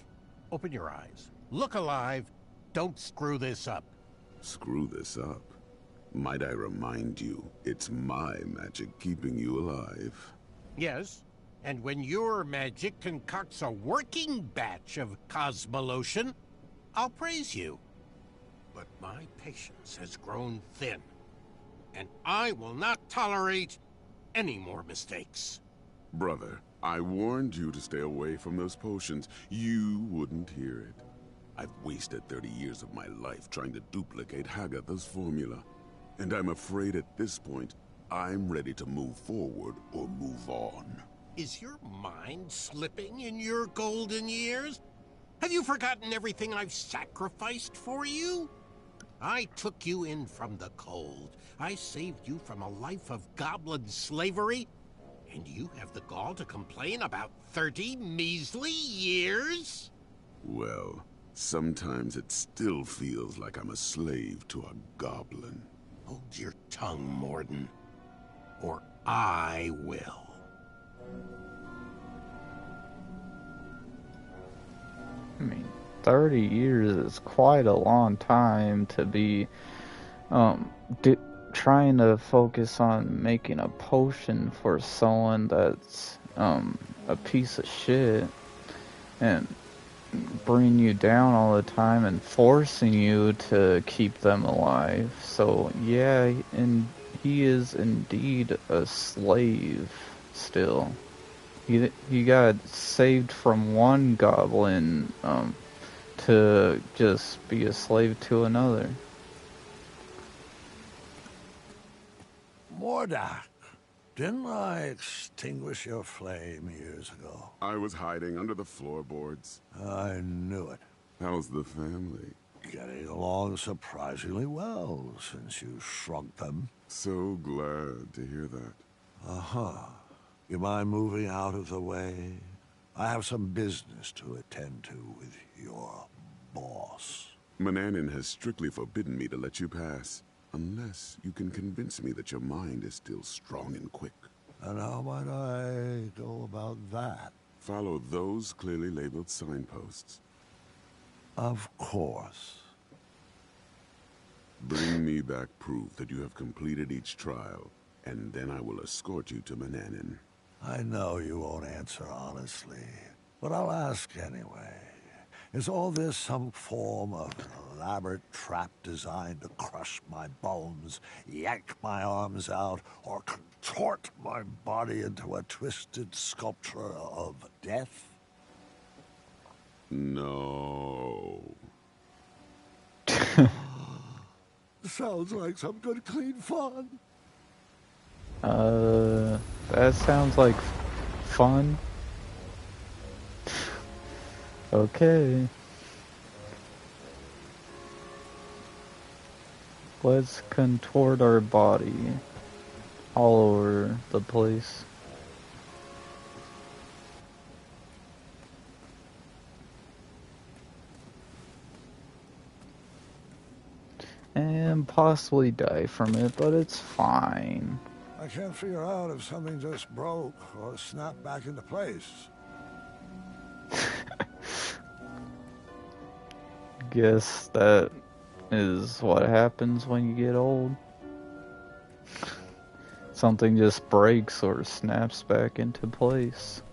Open your eyes. Look alive. Don't screw this up. Screw this up. Might I remind you, it's my magic keeping you alive. Yes, and when your magic concocts a working batch of cosmolotion, I'll praise you. But my patience has grown thin, and I will not tolerate any more mistakes. Brother, I warned you to stay away from those potions. You wouldn't hear it. I've wasted 30 years of my life trying to duplicate Hagatha's formula. And I'm afraid at this point, I'm ready to move forward or move on. Is your mind slipping in your golden years? Have you forgotten everything I've sacrificed for you? I took you in from the cold. I saved you from a life of goblin slavery. And you have the gall to complain about 30 measly years? Well, sometimes it still feels like I'm a slave to a goblin. Hold your tongue, Morden, or I will. I mean, 30 years is quite a long time to be trying to focus on making a potion for someone that's a piece of shit and bringing you down all the time and forcing you to keep them alive. So yeah, and he is indeed a slave still. He got saved from one goblin to just be a slave to another. Mordak, didn't I extinguish your flame years ago? I was hiding under the floorboards. I knew it. How's the family? Getting along surprisingly well since you shrunk them. So glad to hear that. Uh-huh. You mind moving out of the way? I have some business to attend to with your boss. Mananin has strictly forbidden me to let you pass, unless you can convince me that your mind is still strong and quick. And how might I go about that? Follow those clearly labeled signposts. Of course. Bring me back proof that you have completed each trial, and then I will escort you to Mananin. I know you won't answer honestly, but I'll ask anyway. Is all this some form of an elaborate trap designed to crush my bones, yank my arms out, or contort my body into a twisted sculpture of death? No. Sounds like some good, clean fun. That sounds like fun. Okay. Let's contort our body all over the place. And possibly die from it, but it's fine. I can't figure out if something just broke or snapped back into place. Guess that is what happens when you get old. Something just breaks or snaps back into place.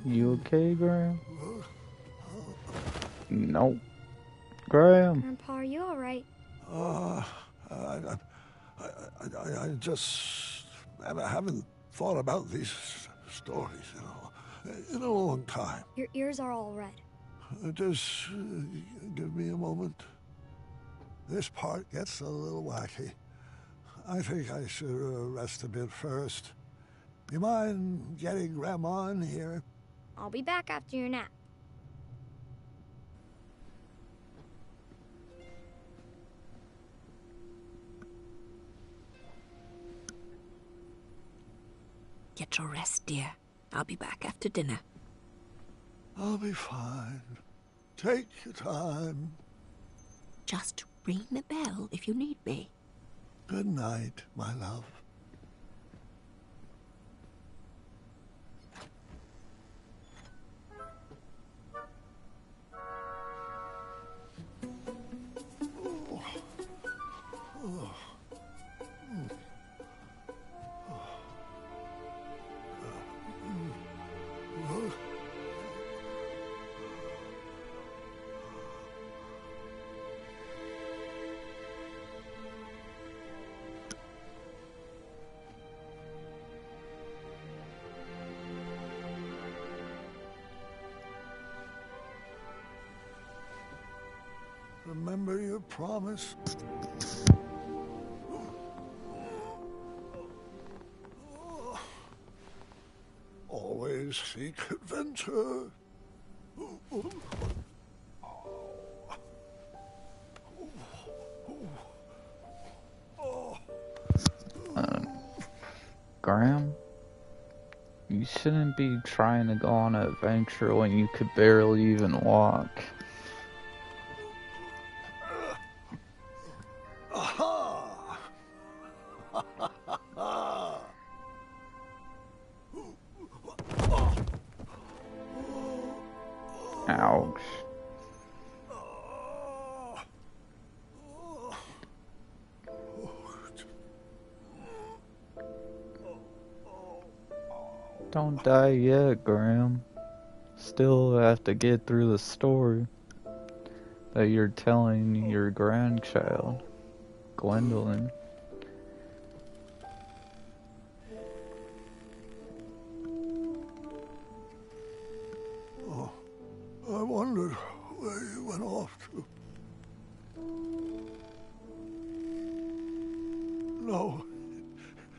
You okay, Graham? Nope. Graham? Grandpa, are you alright? I just haven't thought about these stories, in a long time. Your ears are all red. Just give me a moment. This part gets a little wacky. I think I should rest a bit first. You mind getting Grandma in here? I'll be back after your nap. Get your rest, dear. I'll be back after dinner. I'll be fine. Take your time. Just ring the bell if you need me. Good night, my love. remember your promise. Always seek adventure. Graham? You shouldn't be trying to go on an adventure when you could barely even walk. Aha! Ouch. Don't die yet, Graham. Still have to get through the story that you're telling your grandchild, Gwendolyn. Oh, I wondered where you went off to. No,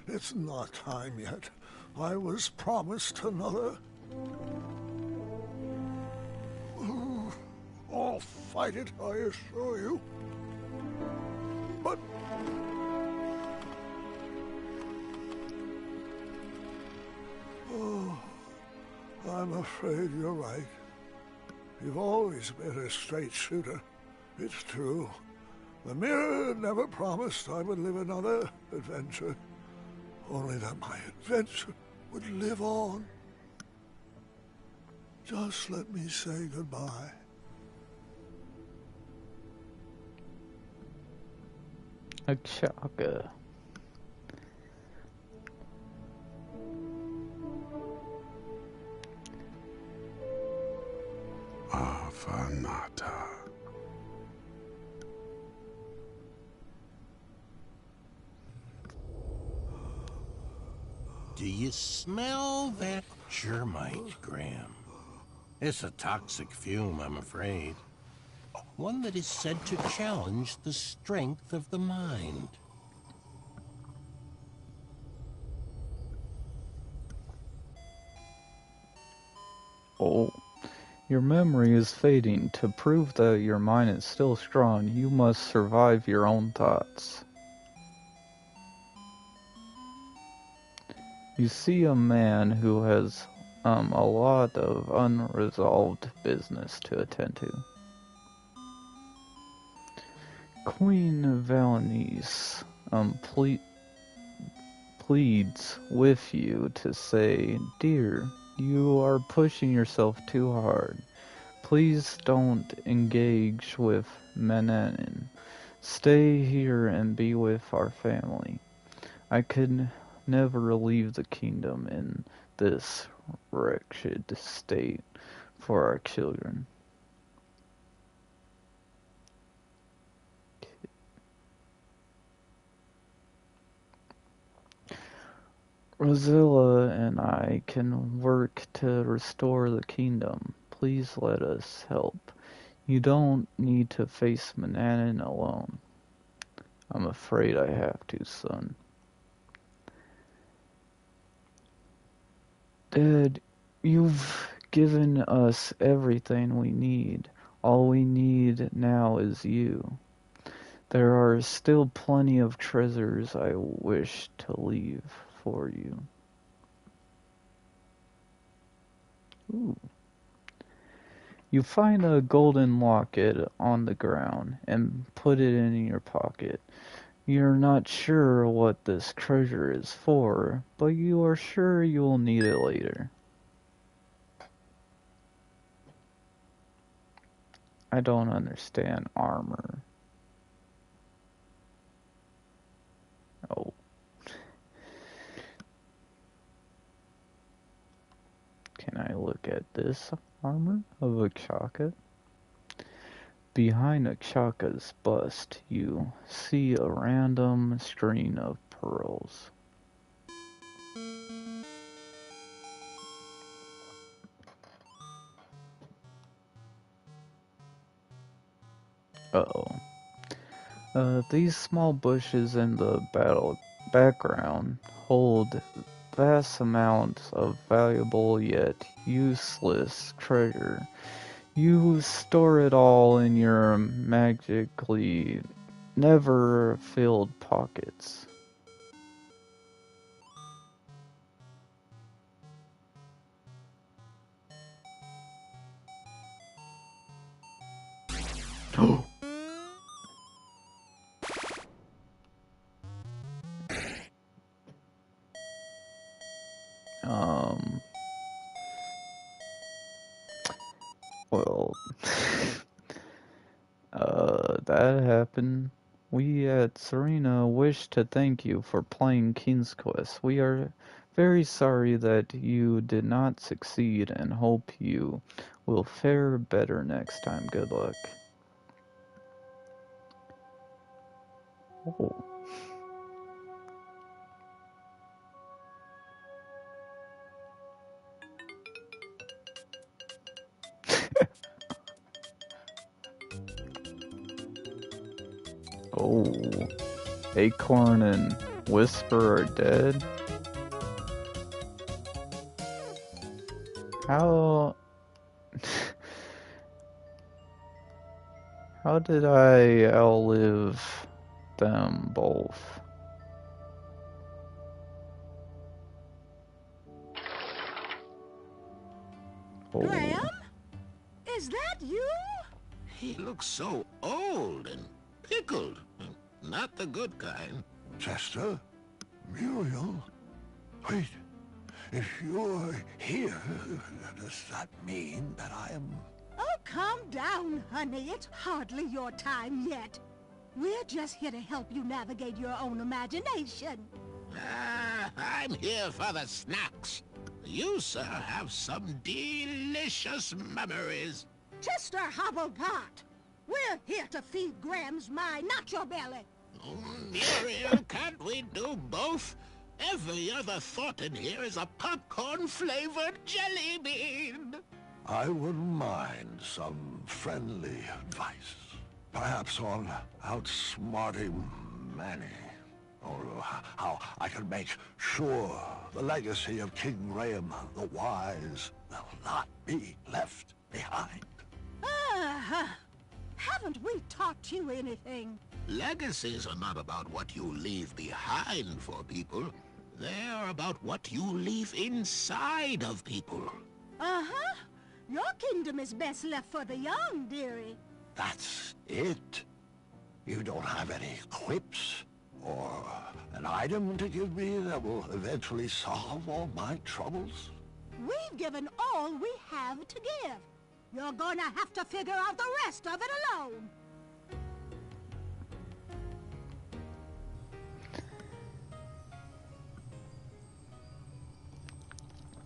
it's not time yet. I was promised another. I'll fight it, I assure you. But... oh, I'm afraid you're right. You've always been a straight shooter. It's true. The mirror never promised I would live another adventure. Only that my adventure would live on. Just let me say goodbye. A chaka. Afanata. Do you smell that germite, Graham? It's a toxic fume, I'm afraid. One that is said to challenge the strength of the mind. Oh, your memory is fading. To prove that your mind is still strong, you must survive your own thoughts. You see a man who has a lot of unresolved business to attend to. Queen Valenice pleads with you to say, "Dear, you are pushing yourself too hard. Please don't engage with Menanin. Stay here and be with our family. I could never leave the kingdom in this wretched state for our children." Rosilla and I can work to restore the kingdom. Please let us help. You don't need to face Menanin alone. I'm afraid I have to, son. Dad, you've given us everything we need. All we need now is you. There are still plenty of treasures I wish to leave for you. Ooh. You find a golden locket on the ground and put it in your pocket. You're not sure what this treasure is for, but you are sure you will need it later. I don't understand armor. Oh. Can I look at this armor of Akshaka? Behind Akshaka's bust, you see a random string of pearls. Uh-oh. These small bushes in the battle background hold vast amounts of valuable yet useless treasure. You store it all in your magically never filled pockets. um, well, that happened. We at Serena wish to thank you for playing King's Quest. We are very sorry that you did not succeed and hope you will fare better next time. Good luck. Oh. Oh. Acorn and Whisper are dead? How... How did I outlive them both? Oh. Graham? Is that you? He looks so old and pickled. Not the good kind. Chester? Muriel? Wait, if you're here, does that mean that I am... Oh, calm down, honey. It's hardly your time yet. We're just here to help you navigate your own imagination. I'm here for the snacks. You, sir, have some delicious memories. Chester Hobblepot, we're here to feed Graham's mind, not your belly. Oh, Muriel, can't we do both? Every other thought in here is a popcorn-flavored jelly bean. I wouldn't mind some friendly advice. Perhaps on outsmarting Manny. Or how I can make sure the legacy of King Graham the Wise will not be left behind. Haven't we taught you anything? Legacies are not about what you leave behind for people. They're about what you leave inside of people. Uh-huh. Your kingdom is best left for the young, dearie. That's it. You don't have any quips or an item to give me that will eventually solve all my troubles? We've given all we have to give. You're gonna have to figure out the rest of it alone.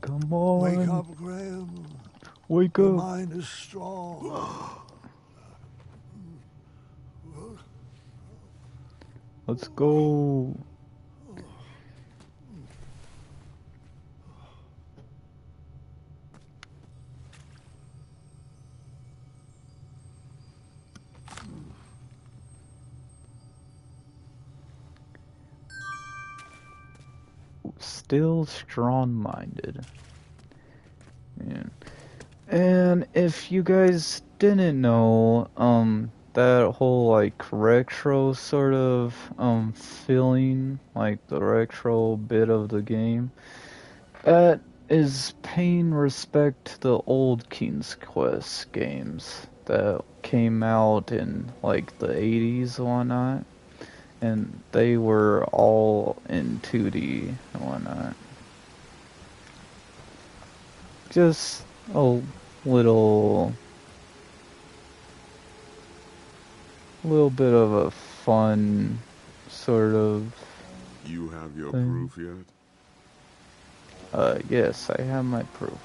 Come on. Wake up, Graham. Wake Your up. mind is strong. Let's go. Still strong-minded. Yeah. And if you guys didn't know, that whole like retro sort of feeling, like the retro bit of the game, that is paying respect to the old King's Quest games that came out in like the 80s and whatnot. And they were all in 2D and whatnot. Just a little bit of a fun sort of You have your thing. proof yet? Yes, I have my proof.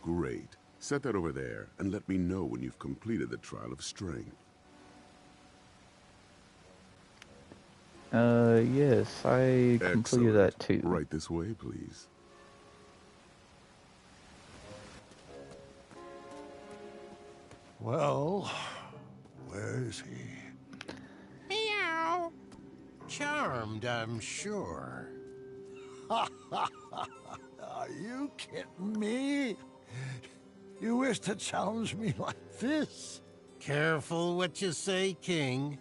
Great. Set that over there, and let me know when you've completed the trial of strength. Yes, I completed that too. Right this way, please. Well, where is he? Meow. Charmed, I'm sure. Are you kidding me? You wish to challenge me like this? Careful what you say, King.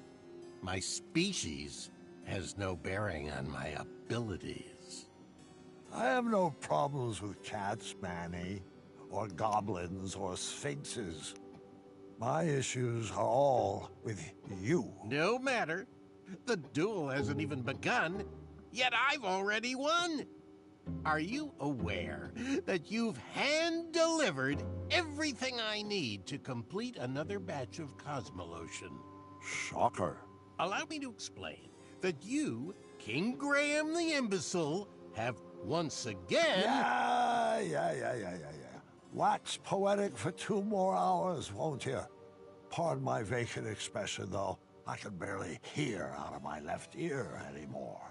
My species has no bearing on my abilities. I have no problems with cats, Manny, or goblins, or sphinxes. My issues are all with you. No matter. The duel hasn't even begun, yet I've already won. Are you aware that you've hand-delivered everything I need to complete another batch of Cosmolotion? Shocker. Allow me to explain that you, King Graham the Imbecile, have once again... Yeah. Wax poetic for 2 more hours, won't you? Pardon my vacant expression, though. I can barely hear out of my left ear anymore.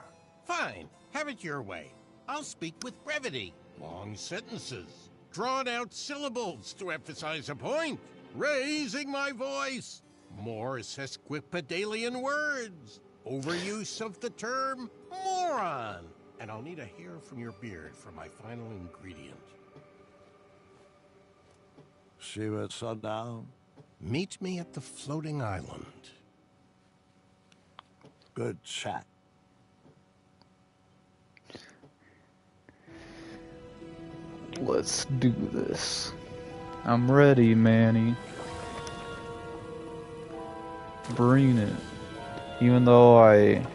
Fine. Have it your way. I'll speak with brevity. Long sentences. Drawn-out syllables to emphasize a point. Raising my voice. More sesquipedalian words. Overuse of the term moron. And I'll need a hair from your beard for my final ingredient. See you at sundown? Meet me at the floating island. Good chat. Let's do this. I'm ready, Manny. Bring it. Even though I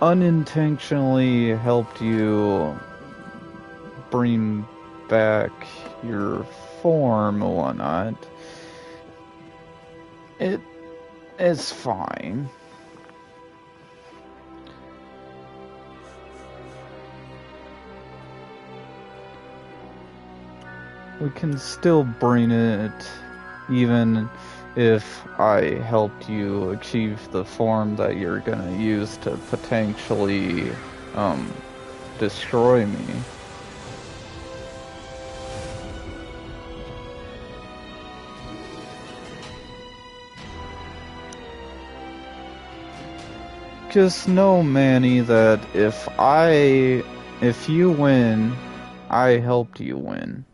unintentionally helped you bring back your form and whatnot, it's fine. We can still bring it, even if I helped you achieve the form that you're gonna use to potentially, destroy me. Just know, Manny, that if you win, I helped you win.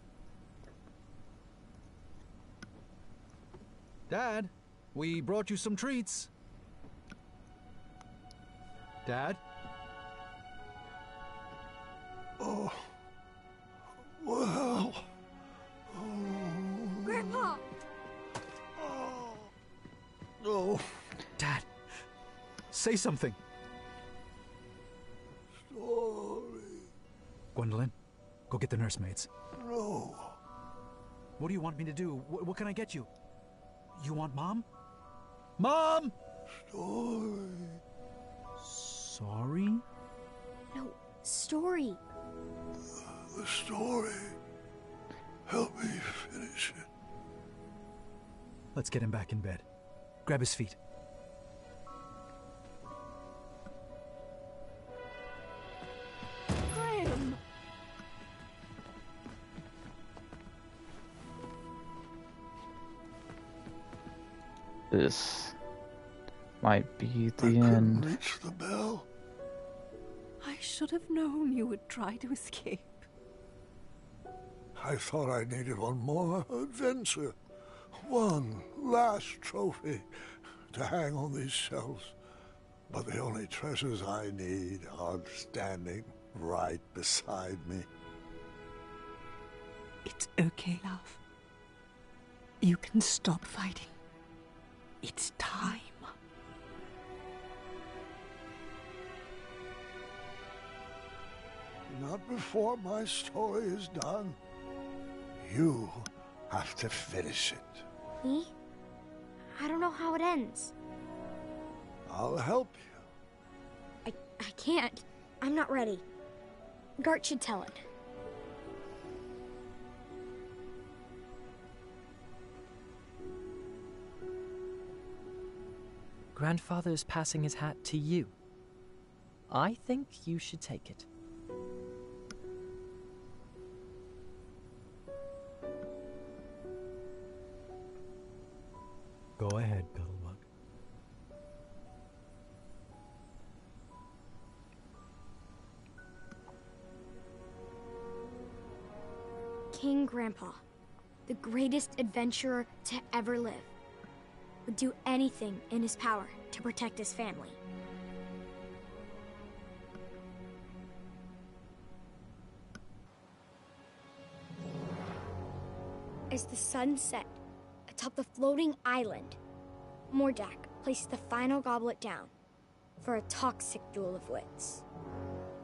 Dad, we brought you some treats. Dad? Oh. Well. Grandpa! No. Dad, say something. Sorry. Gwendolyn, go get the nursemaids. No. What do you want me to do? What can I get you? You want Mom? Mom! Story. Sorry? No, story. The story. Help me finish it. Let's get him back in bed. Grab his feet. Graham! This might be the I end. couldn't reach the bell. I should have known you would try to escape. I thought I needed one more adventure. One last trophy to hang on these shelves. But the only treasures I need are standing right beside me. It's okay, love. You can stop fighting. It's time. Not before my story is done. You have to finish it. Me? I don't know how it ends. I'll help you. I can't. I'm not ready. Gart should tell it. Grandfather's passing his hat to you. I think you should take it. Go ahead, Cuddlebug. King Grandpa, the greatest adventurer to ever live, would do anything in his power to protect his family. As the sun set atop the floating island, Mordak placed the final goblet down for a toxic duel of wits.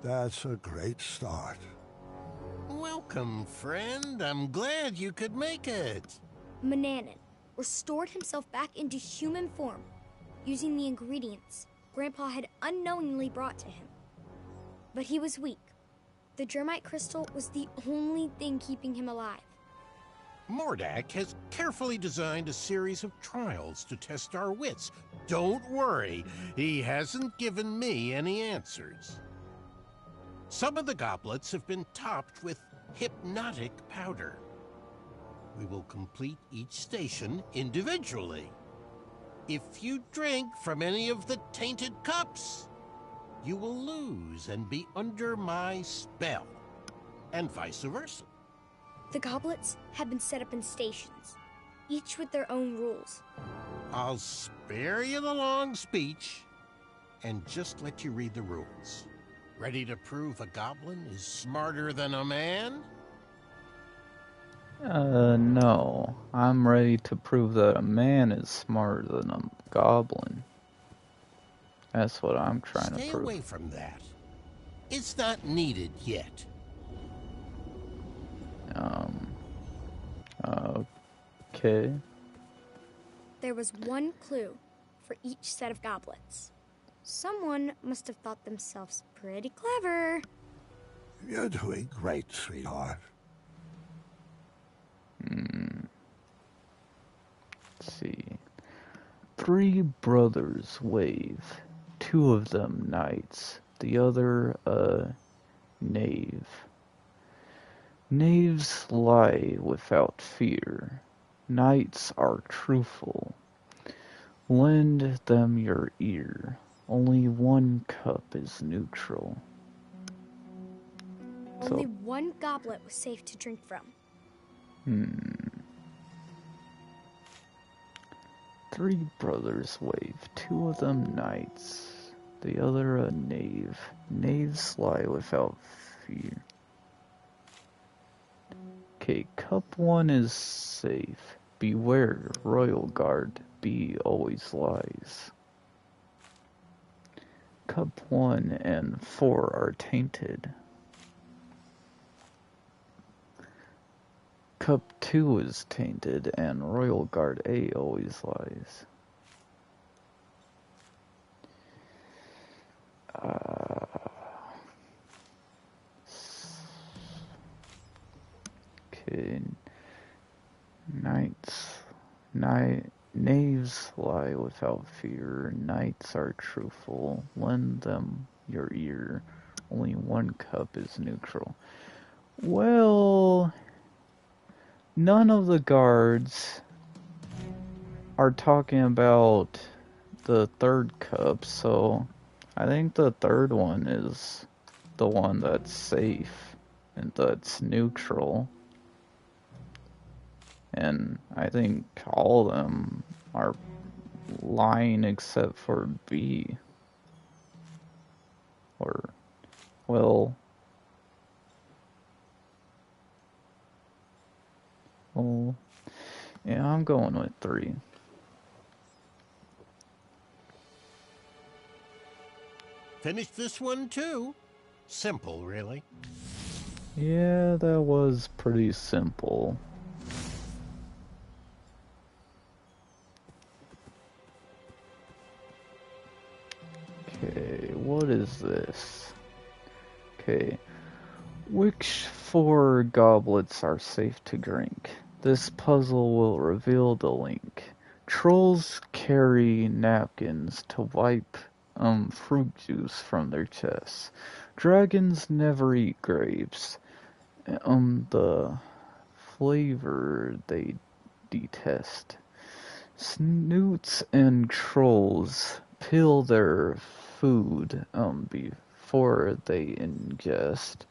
That's a great start. Welcome, friend. I'm glad you could make it. Mananan restored himself back into human form using the ingredients Grandpa had unknowingly brought to him. But he was weak. The Germite crystal was the only thing keeping him alive. Mordak has carefully designed a series of trials to test our wits. Don't worry, he hasn't given me any answers. Some of the goblets have been topped with hypnotic powder. We will complete each station individually. If you drink from any of the tainted cups, you will lose and be under my spell, and vice versa. The goblets have been set up in stations, each with their own rules. I'll spare you the long speech and just let you read the rules. Ready to prove a goblin is smarter than a man? No. I'm ready to prove that a man is smarter than a goblin. That's what I'm trying to prove. Stay away from that. It's not needed yet. Okay. There was one clue for each set of goblets. Someone must have thought themselves pretty clever. You're doing great, sweetheart. Let's see. 3 brothers wave. 2 of them knights. The other a knave. Knaves lie without fear. Knights are truthful. Lend them your ear. Only one cup is neutral. Only one goblet was safe to drink from. 3 brothers wave. 2 of them knights. The other a knave. Knaves lie without fear. Okay, cup 1 is safe. Beware, royal guard, B always lies. Cup 1 and 4 are tainted. Cup 2 is tainted, and royal guard A always lies. Okay. Knaves lie without fear. Knights are truthful. Lend them your ear. Only one cup is neutral. Well, none of the guards are talking about the third cup, so I think the third one is the one that's safe and that's neutral. And I think all of them are lying except for B. Or, well, yeah, I'm going with 3. Finish this one too. Simple, really. Yeah, that was pretty simple. Okay, what is this? Okay. Which 4 goblets are safe to drink? This puzzle will reveal the link. Trolls carry napkins to wipe fruit juice from their chests. Dragons never eat grapes. The flavor they detest. Snoots and trolls peel their food before they ingest.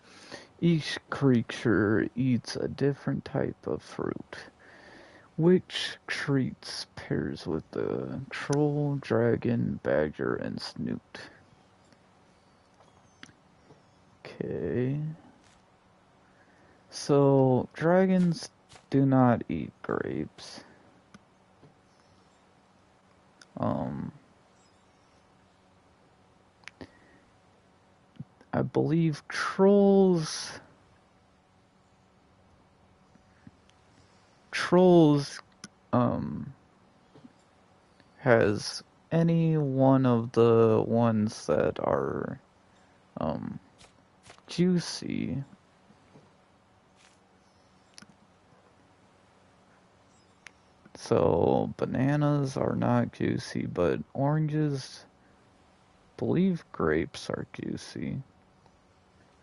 Each creature eats a different type of fruit. Which treats pairs with the troll, dragon, badger, and snoot? Okay. So, dragons do not eat grapes. I believe trolls has any one of the ones that are juicy. So bananas are not juicy, but oranges, believe grapes are juicy.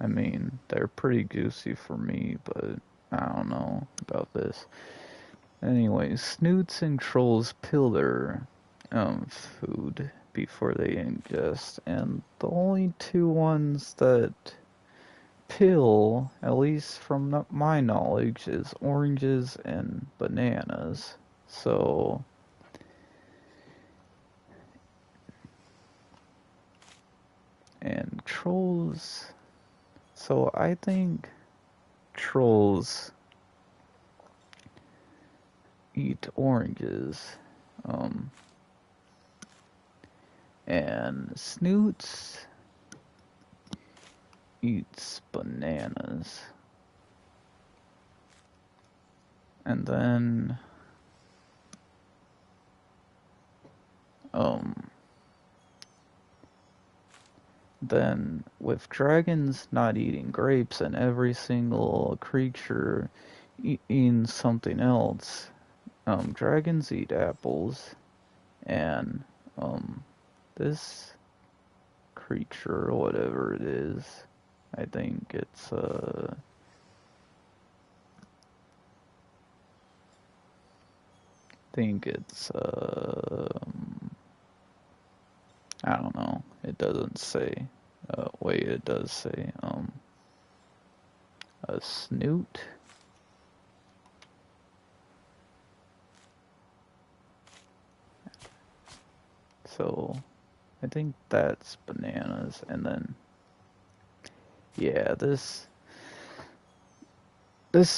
I mean, they're pretty juicy for me, but I don't know about this. Anyway, snoots and trolls peel their food before they ingest, and the only two ones that peel, at least from my knowledge, is oranges and bananas. So, and trolls, so I think trolls eat oranges, and snoots eats bananas. And then with dragons not eating grapes and every single creature eating something else, dragons eat apples, and this creature, or whatever it is, I think it's I don't know. It doesn't say. Wait, it does say a snoot. So I think that's bananas, and then yeah, this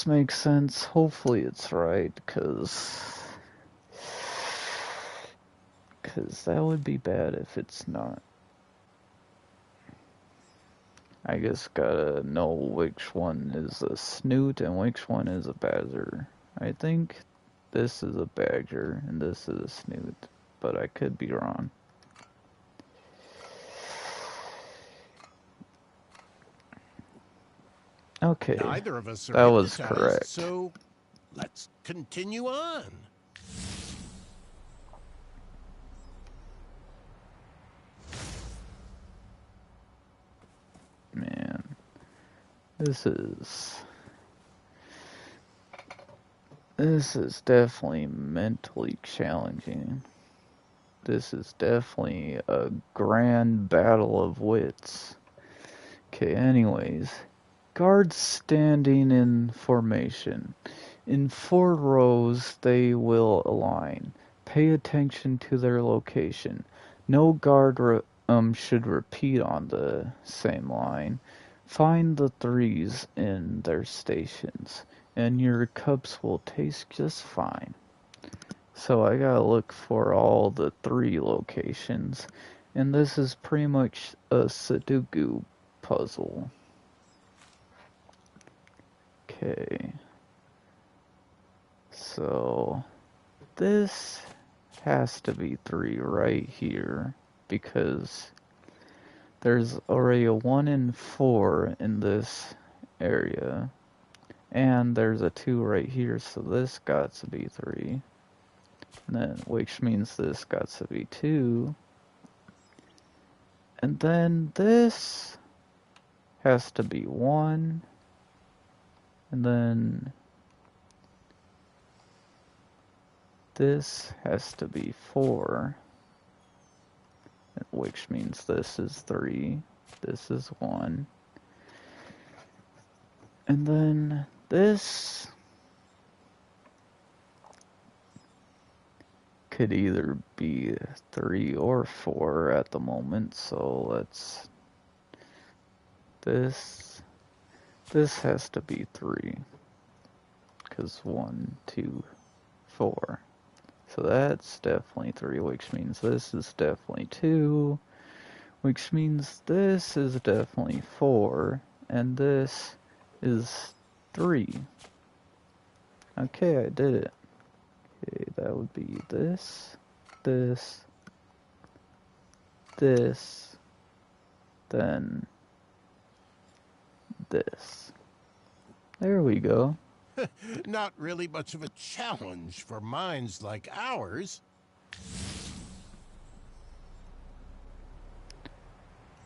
makes sense. Hopefully it's right, cause that would be bad if it's not. I guess gotta know which one is a snoot and which one is a badger. I think this is a badger and this is a snoot, but I could be wrong. Okay, Neither of us are that was hypnotized, correct. so let's continue on. Man, this is definitely mentally challenging. This is definitely a grand battle of wits. Okay, anyways. Guards standing in formation. In 4 rows they will align. Pay attention to their location. No guard should repeat on the same line. Find the 3s in their stations, and your cups will taste just fine. So I gotta look for all the 3 locations, and this is pretty much a Sudoku puzzle. Okay, so this has to be 3 right here, because there's already a 1 and 4 in this area, and there's a 2 right here, so this got to be 3, and then, which means this got to be 2, and then this has to be 1, and then this has to be 4, which means this is 3, this is 1, and then this could either be 3 or 4 at the moment, so let's, this has to be 3, because 1, 2, 4. So that's definitely 3, which means this is definitely 2, which means this is definitely 4, and this is 3. Okay, I did it. Okay, that would be this, this, this, then this. There we go. Not really much of a challenge for minds like ours.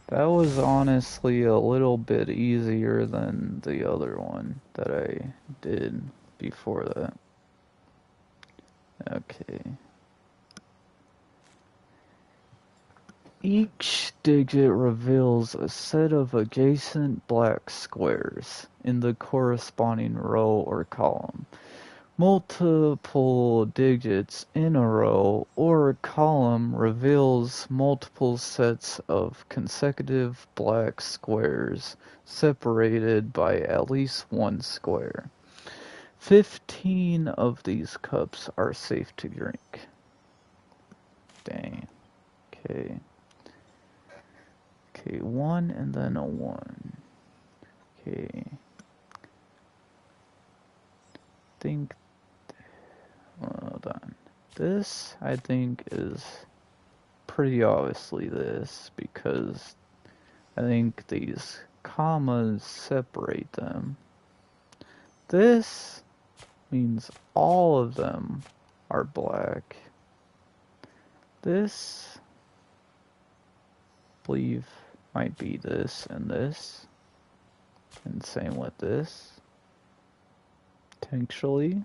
That was honestly a little bit easier than the other one that I did before that. Okay. Each digit reveals a set of adjacent black squares in the corresponding row or column. Multiple digits in a row or a column reveals multiple sets of consecutive black squares separated by at least one square. 15 of these cups are safe to drink. Dang. Okay. Okay, 1 and then a 1. Okay. Think. Hold on. This, I think, is pretty obviously this, because I think these commas separate them. This means all of them are black. This, I believe, might be this and this. And same with this. Potentially.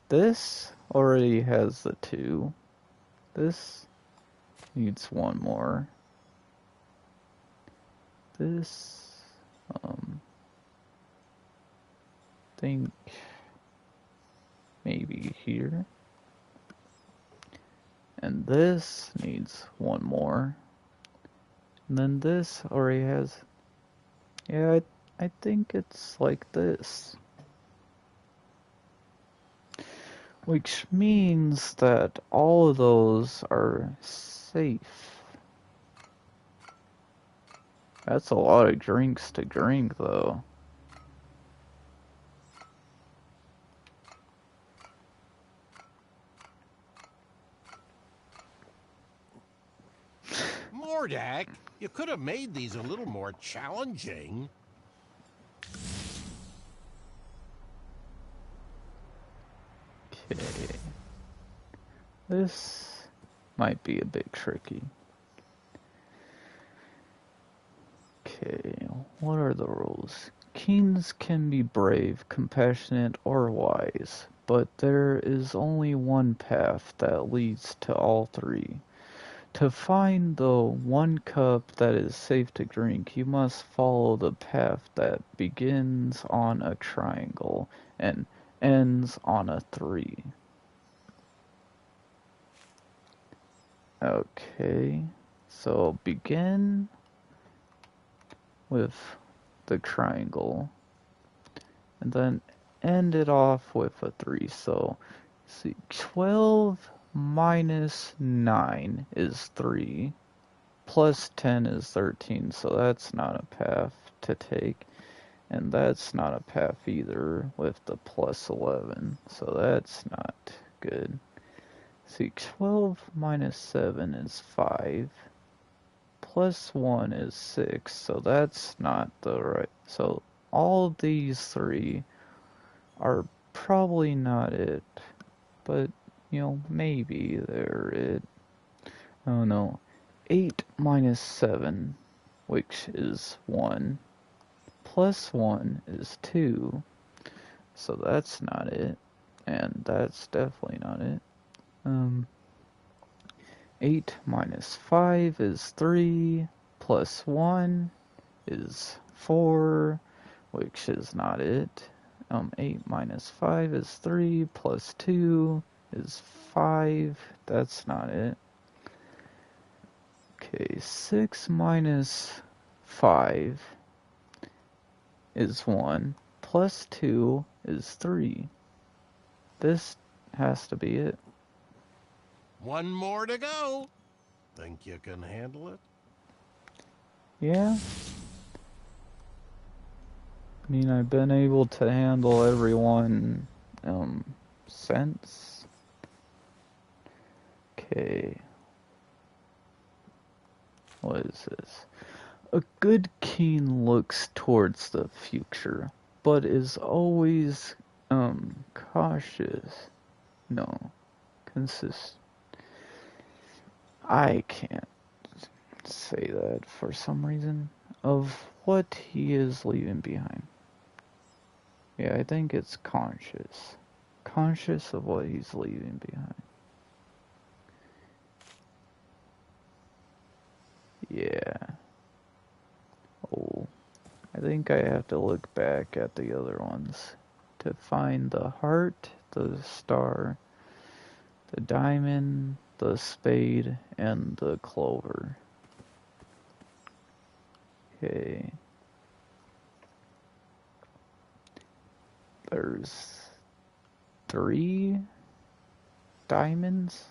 This already has the 2. This needs 1 more. This, think maybe here. And this needs 1 more. And then this already has, yeah, I think it's like this. Which means that all of those are safe. That's a lot of drinks to drink, though. Mordak, you could have made these a little more challenging. Okay. This might be a bit tricky. Okay, what are the rules? Kings can be brave, compassionate, or wise, but there is only one path that leads to all 3. To find the 1 cup that is safe to drink, you must follow the path that begins on a triangle and ends on a 3. Okay, so begin with the triangle and then end it off with a 3. So, see, 12 minus 9 is 3, plus 10 is 13, so that's not a path to take, and that's not a path either with the plus 11, so that's not good. See, 12 minus 7 is 5, plus 1 is 6, so that's not the right, so all of these 3 are probably not it, but, you know, maybe they're it. Oh no, 8 minus 7, which is 1, plus 1 is 2, So that's not it. And that's definitely not it. 8 minus 5 is 3, plus 1 is 4, which is not it. 8 minus 5 is 3, plus 2 is 5, that's not it. Okay, 6 minus 5 is 1, plus 2 is 3. This has to be it. One more to go. Think you can handle it? Yeah. I mean, I've been able to handle everyone, since. Okay. What is this? A good king looks towards the future, but is always, cautious. No. I can't say that for some reason. Of what he is leaving behind. Yeah, I think it's conscious. Conscious of what he's leaving behind. Yeah. Oh. I think I have to look back at the other ones to find the heart, the star, the diamond, the spade, and the clover. Okay. There's 3 diamonds.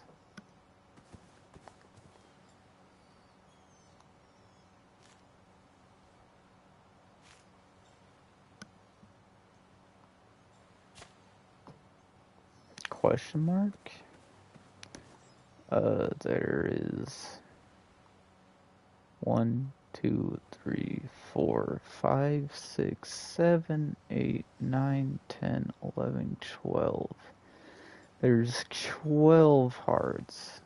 Question mark? There is 1, 2, 3, 4, 5, 6, 7, 8, 9, 10, 11, 12. There's 12 hearts.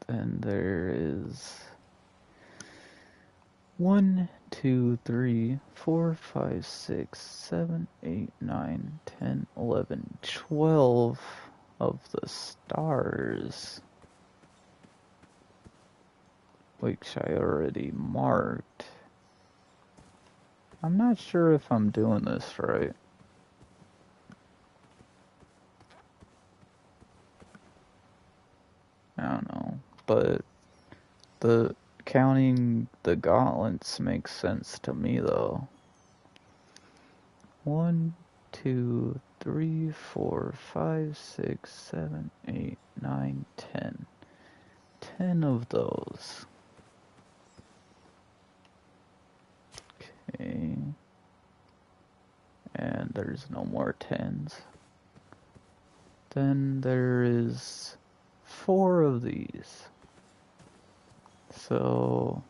Then there is 1, 2, 3, 4, 5, 6, 7, 8, 9, 10, 11, 12 of the stars, which I already marked. I'm not sure if I'm doing this right. I don't know, but the counting the gauntlets makes sense to me though. 1, 2, 3, 4, 5, 6, 7, 8, 9, 10. 10 of those. Okay. And there's no more 10s. Then there is 4 of these. So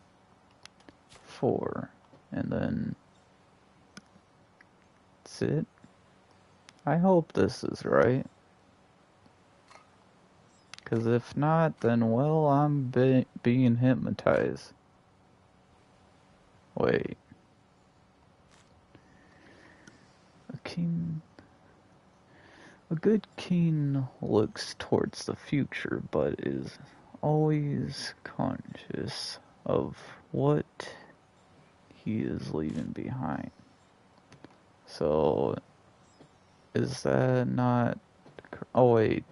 4. And then that's it. I hope this is right. Because if not, then well, I'm being hypnotized. Wait. A good king looks towards the future, but is always conscious of what he is leaving behind. So, is that not... Oh wait,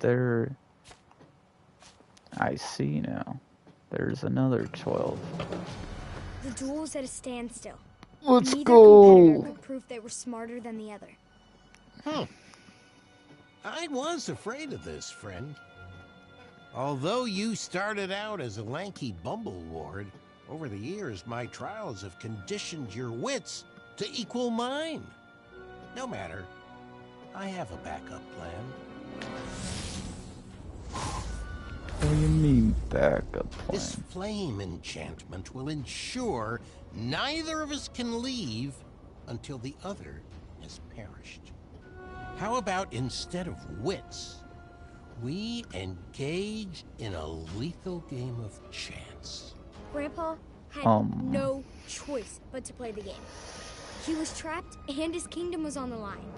I see now. There's another 12. The duel was at a standstill. Let's Neither go! competitor could prove they were smarter than the other. I was afraid of this, friend. Although you started out as a lanky bumbleward, over the years my trials have conditioned your wits to equal mine. No matter. I have a backup plan. What do you mean, backup plan? This flame enchantment will ensure neither of us can leave until the other has perished. How about instead of wits, we engage in a lethal game of chance? Grandpa had no choice but to play the game. He was trapped and his kingdom was on the line.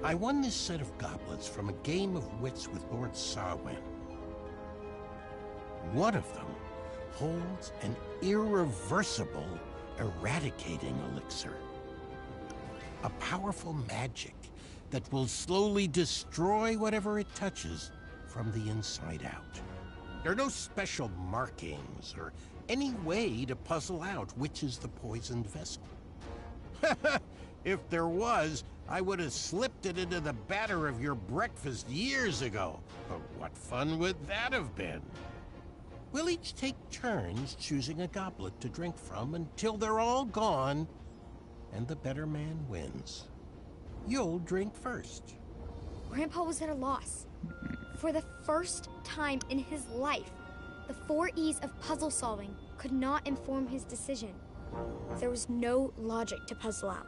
I won this set of goblets from a game of wits with Lord Sarwyn. One of them holds an irreversible eradicating elixir. A powerful magic that will slowly destroy whatever it touches from the inside out. There are no special markings or any way to puzzle out which is the poisoned vessel. If there was, I would have slipped it into the batter of your breakfast years ago. But what fun would that have been? We'll each take turns choosing a goblet to drink from until they're all gone, and the better man wins. You'll drink first. Grandpa was at a loss. For the first time in his life, the 4 E's of puzzle solving could not inform his decision. There was no logic to puzzle out.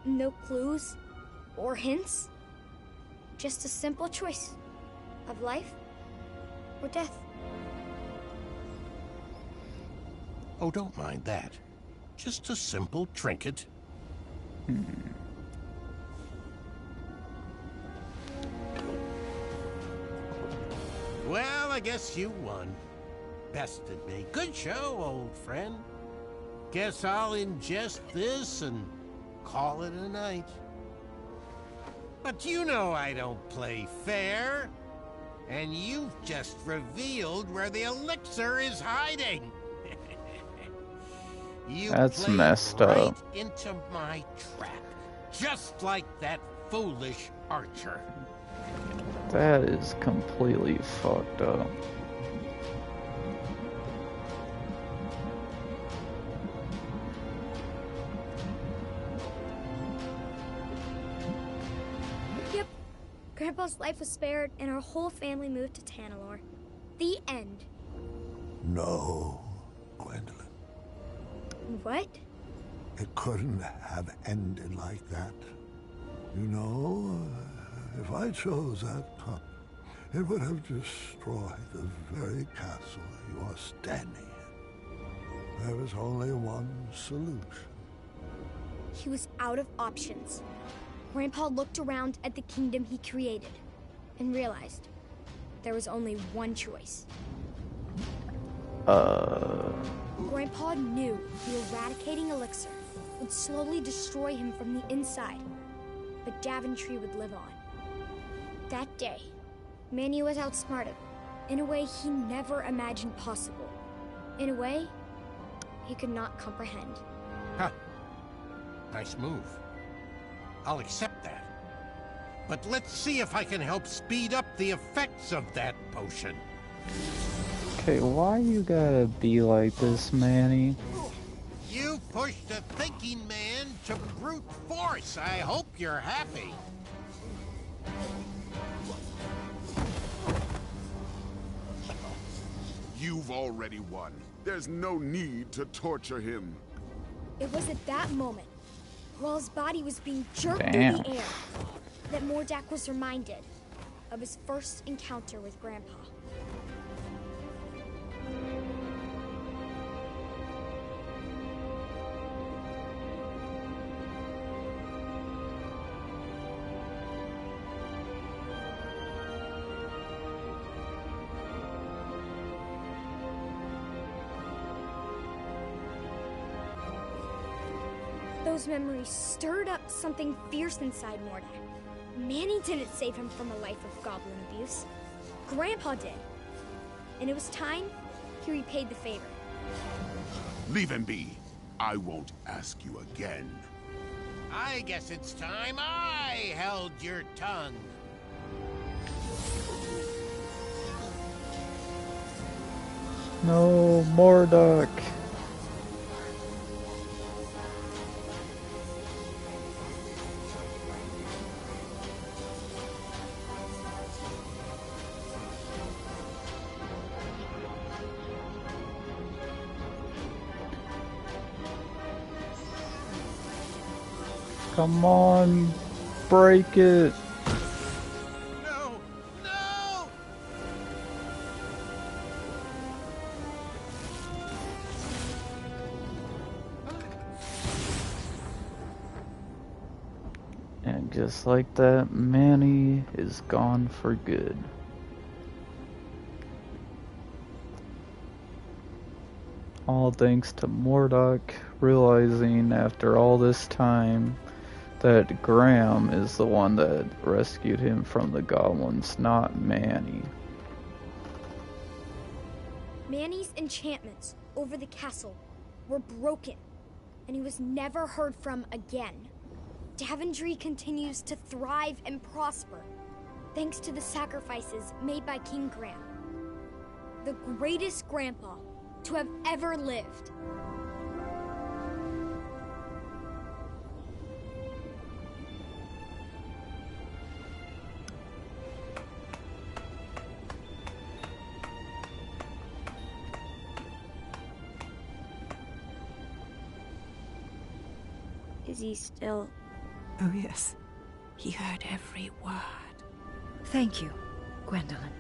No clues or hints. Just a simple choice of life or death. Oh, don't mind that. Just a simple trinket. Well, I guess you won. Bested me. Good show, old friend. Guess I'll ingest this and call it a night. But you know I don't play fair. And you've just revealed where the elixir is hiding. You That's played messed right up. into my trap. Just like that foolish archer. That is completely fucked up. Yep. Grandpa's life was spared and our whole family moved to Tanalor. The end. No, Gwendolyn. What? It couldn't have ended like that. You know, if I chose that path, it would have destroyed the very castle you are standing in. There is only one solution. He was out of options. Grandpa looked around at the kingdom he created and realized there was only one choice. Grandpa knew the eradicating elixir would slowly destroy him from the inside, but Daventry would live on. That day, Manny was outsmarted in a way he never imagined possible. In a way he could not comprehend. Huh. Nice move. I'll accept that. But let's see if I can help speed up the effects of that potion. Okay, why you gotta be like this, Manny? You pushed a thinking man to brute force. I hope you're happy. You've already won. There's no need to torture him. It was at that moment, while his body was being jerked Damn. through the air, that Mordak was reminded of his first encounter with Grandpa. Those memories stirred up something fierce inside Mordak. Manny didn't save him from a life of goblin abuse. Grandpa did. And it was time he repaid the favor. Leave him be. I won't ask you again. I guess it's time I held your tongue. No, Mordak. Come on. break it. No! No! And just like that, Manny is gone for good. All thanks to Mordok realizing after all this time that Graham is the one that rescued him from the goblins, not Manny. Manny's enchantments over the castle were broken, and he was never heard from again. Daventry continues to thrive and prosper, thanks to the sacrifices made by King Graham, the greatest grandpa to have ever lived. Is he still... Oh, yes. He heard every word. Thank you, Gwendolyn.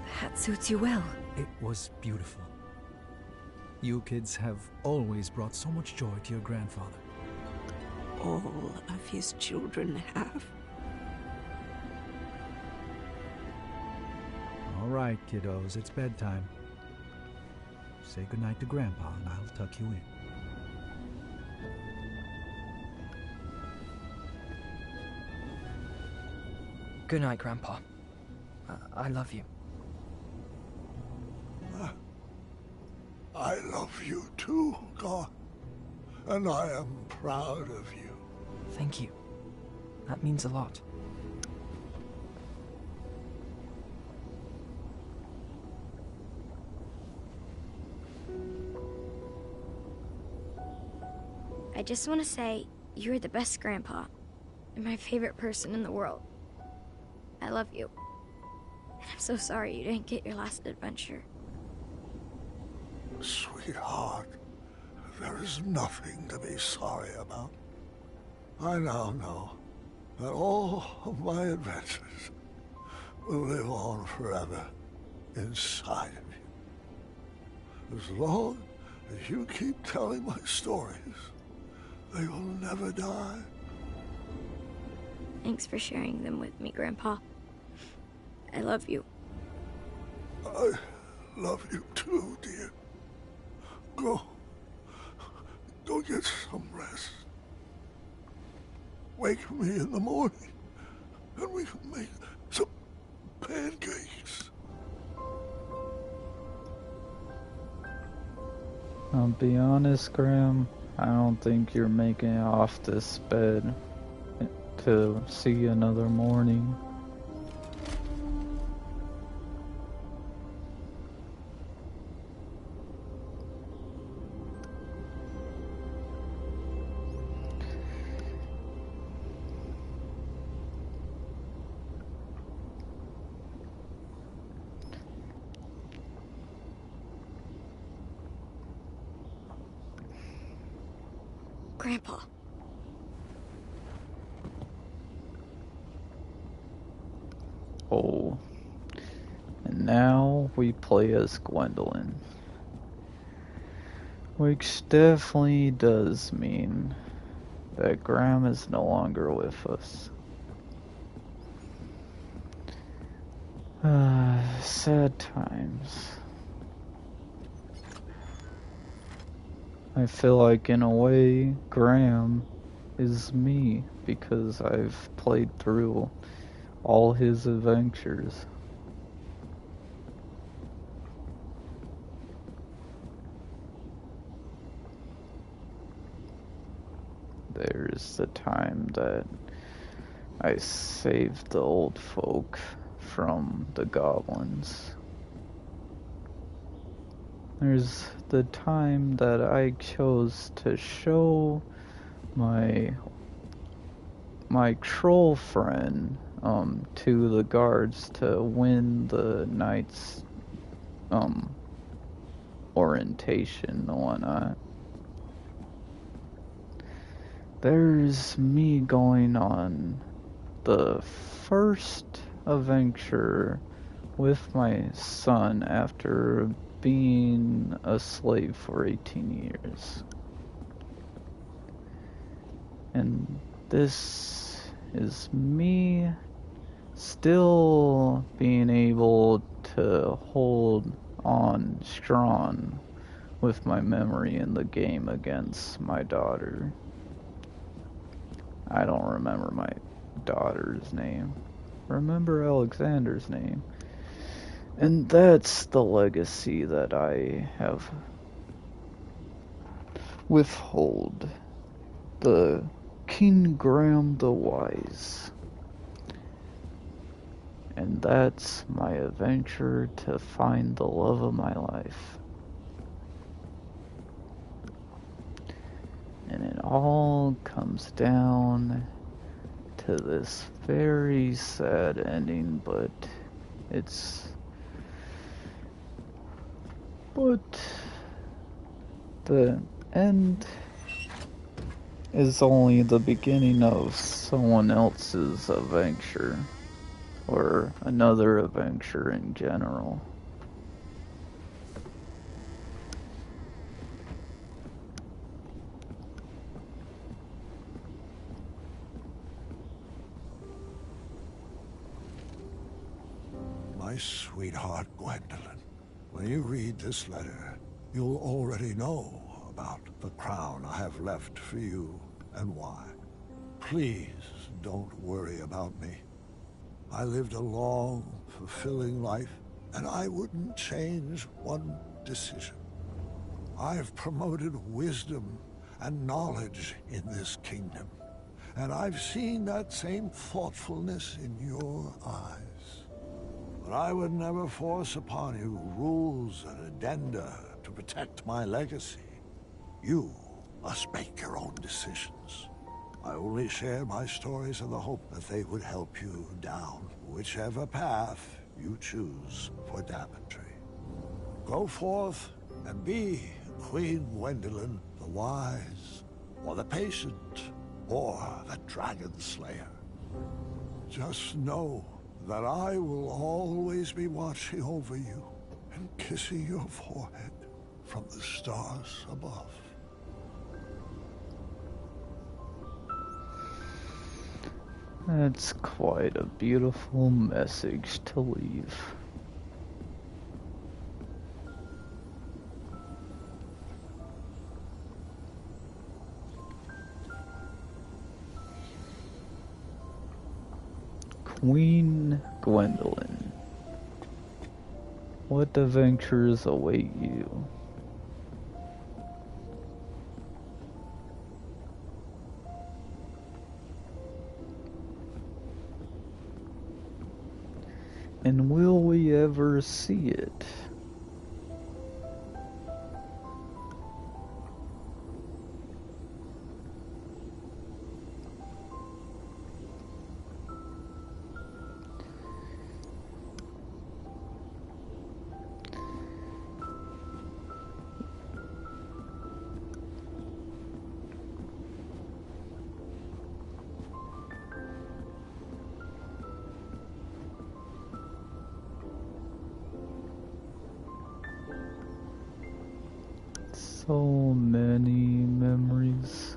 The hat suits you well. It was beautiful. You kids have always brought so much joy to your grandfather. All of his children have. All right, kiddos, it's bedtime. Say goodnight to Grandpa and I'll tuck you in. Good night, Grandpa. I love you. I love you too, God. And I am proud of you. Thank you. That means a lot. I just want to say, you're the best grandpa, and my favorite person in the world. I love you. And I'm so sorry you didn't get your last adventure. Sweetheart, there is nothing to be sorry about. I now know that all of my adventures will live on forever inside of you. As long as you keep telling my stories, they will never die. Thanks for sharing them with me, Grandpa. I love you. I love you too, dear. Go get some rest. Wake me in the morning, and we can make some pancakes. I'll be honest, Graham, I don't think you're making it off this bed to see another morning. Grandpa. Oh. And now we play as Gwendolyn. Which definitely does mean that Graham is no longer with us. Sad times. I feel like in a way Graham is me because I've played through all his adventures. There's the time that I saved the old folk from the goblins. There's the time that I chose to show my troll friend to the guards to win the knight's orientation and whatnot. there's me going on the first adventure with my son after being a slave for 18 years. And this is me still being able to hold on strong with my memory in the game against my daughter. I don't remember my daughter's name. Remember Alexander's name. And that's the legacy that I have withhold. The King Graham the Wise. And that's my adventure to find the love of my life. And it all comes down to this very sad ending, but the end is only the beginning of someone else's adventure, or another adventure in general. My sweetheart Gwendolyn, when you read this letter, you'll already know about the crown I have left for you and why. Please don't worry about me. I lived a long, fulfilling life, and I wouldn't change one decision. I've promoted wisdom and knowledge in this kingdom, and I've seen that same thoughtfulness in your eyes. But I would never force upon you rules and addenda to protect my legacy. You must make your own decisions. I only share my stories in the hope that they would help you down whichever path you choose for Daventry. Go forth and be Queen Gwendolyn the Wise, or the Patient, or the Dragon Slayer. Just know that I will always be watching over you and kissing your forehead from the stars above. That's quite a beautiful message to leave. Queen Gwendolyn, what adventures await you? And will we ever see it? So many memories.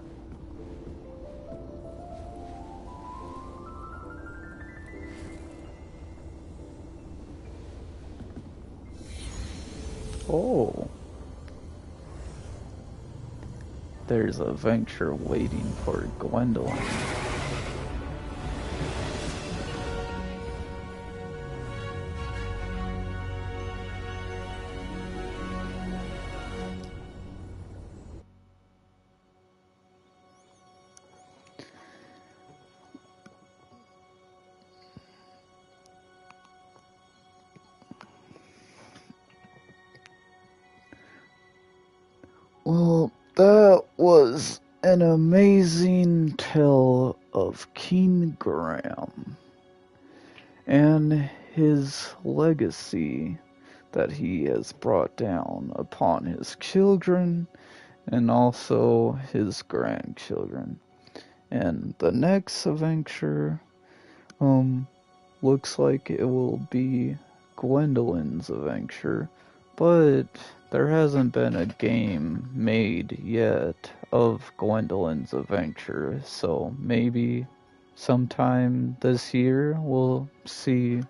Oh. There's a adventure waiting for Gwendolyn. Well, that was an amazing tale of King Graham and his legacy that he has brought down upon his children and also his grandchildren. And the next adventure, looks like it will be Gwendolyn's adventure, but there hasn't been a game made yet of Gwendolyn's adventure, so maybe sometime this year we'll see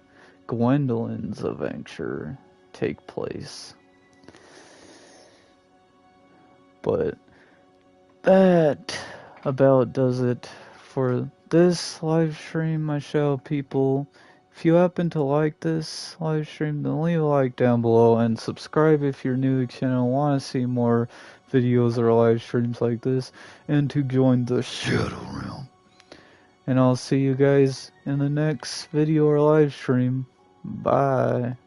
Gwendolyn's adventure take place. But that about does it for this live stream, my show people. If you happen to like this live stream, then leave a like down below and subscribe if you're new to the channel and want to see more videos or live streams like this, and to join the Shadow Realm. And I'll see you guys in the next video or live stream. Bye.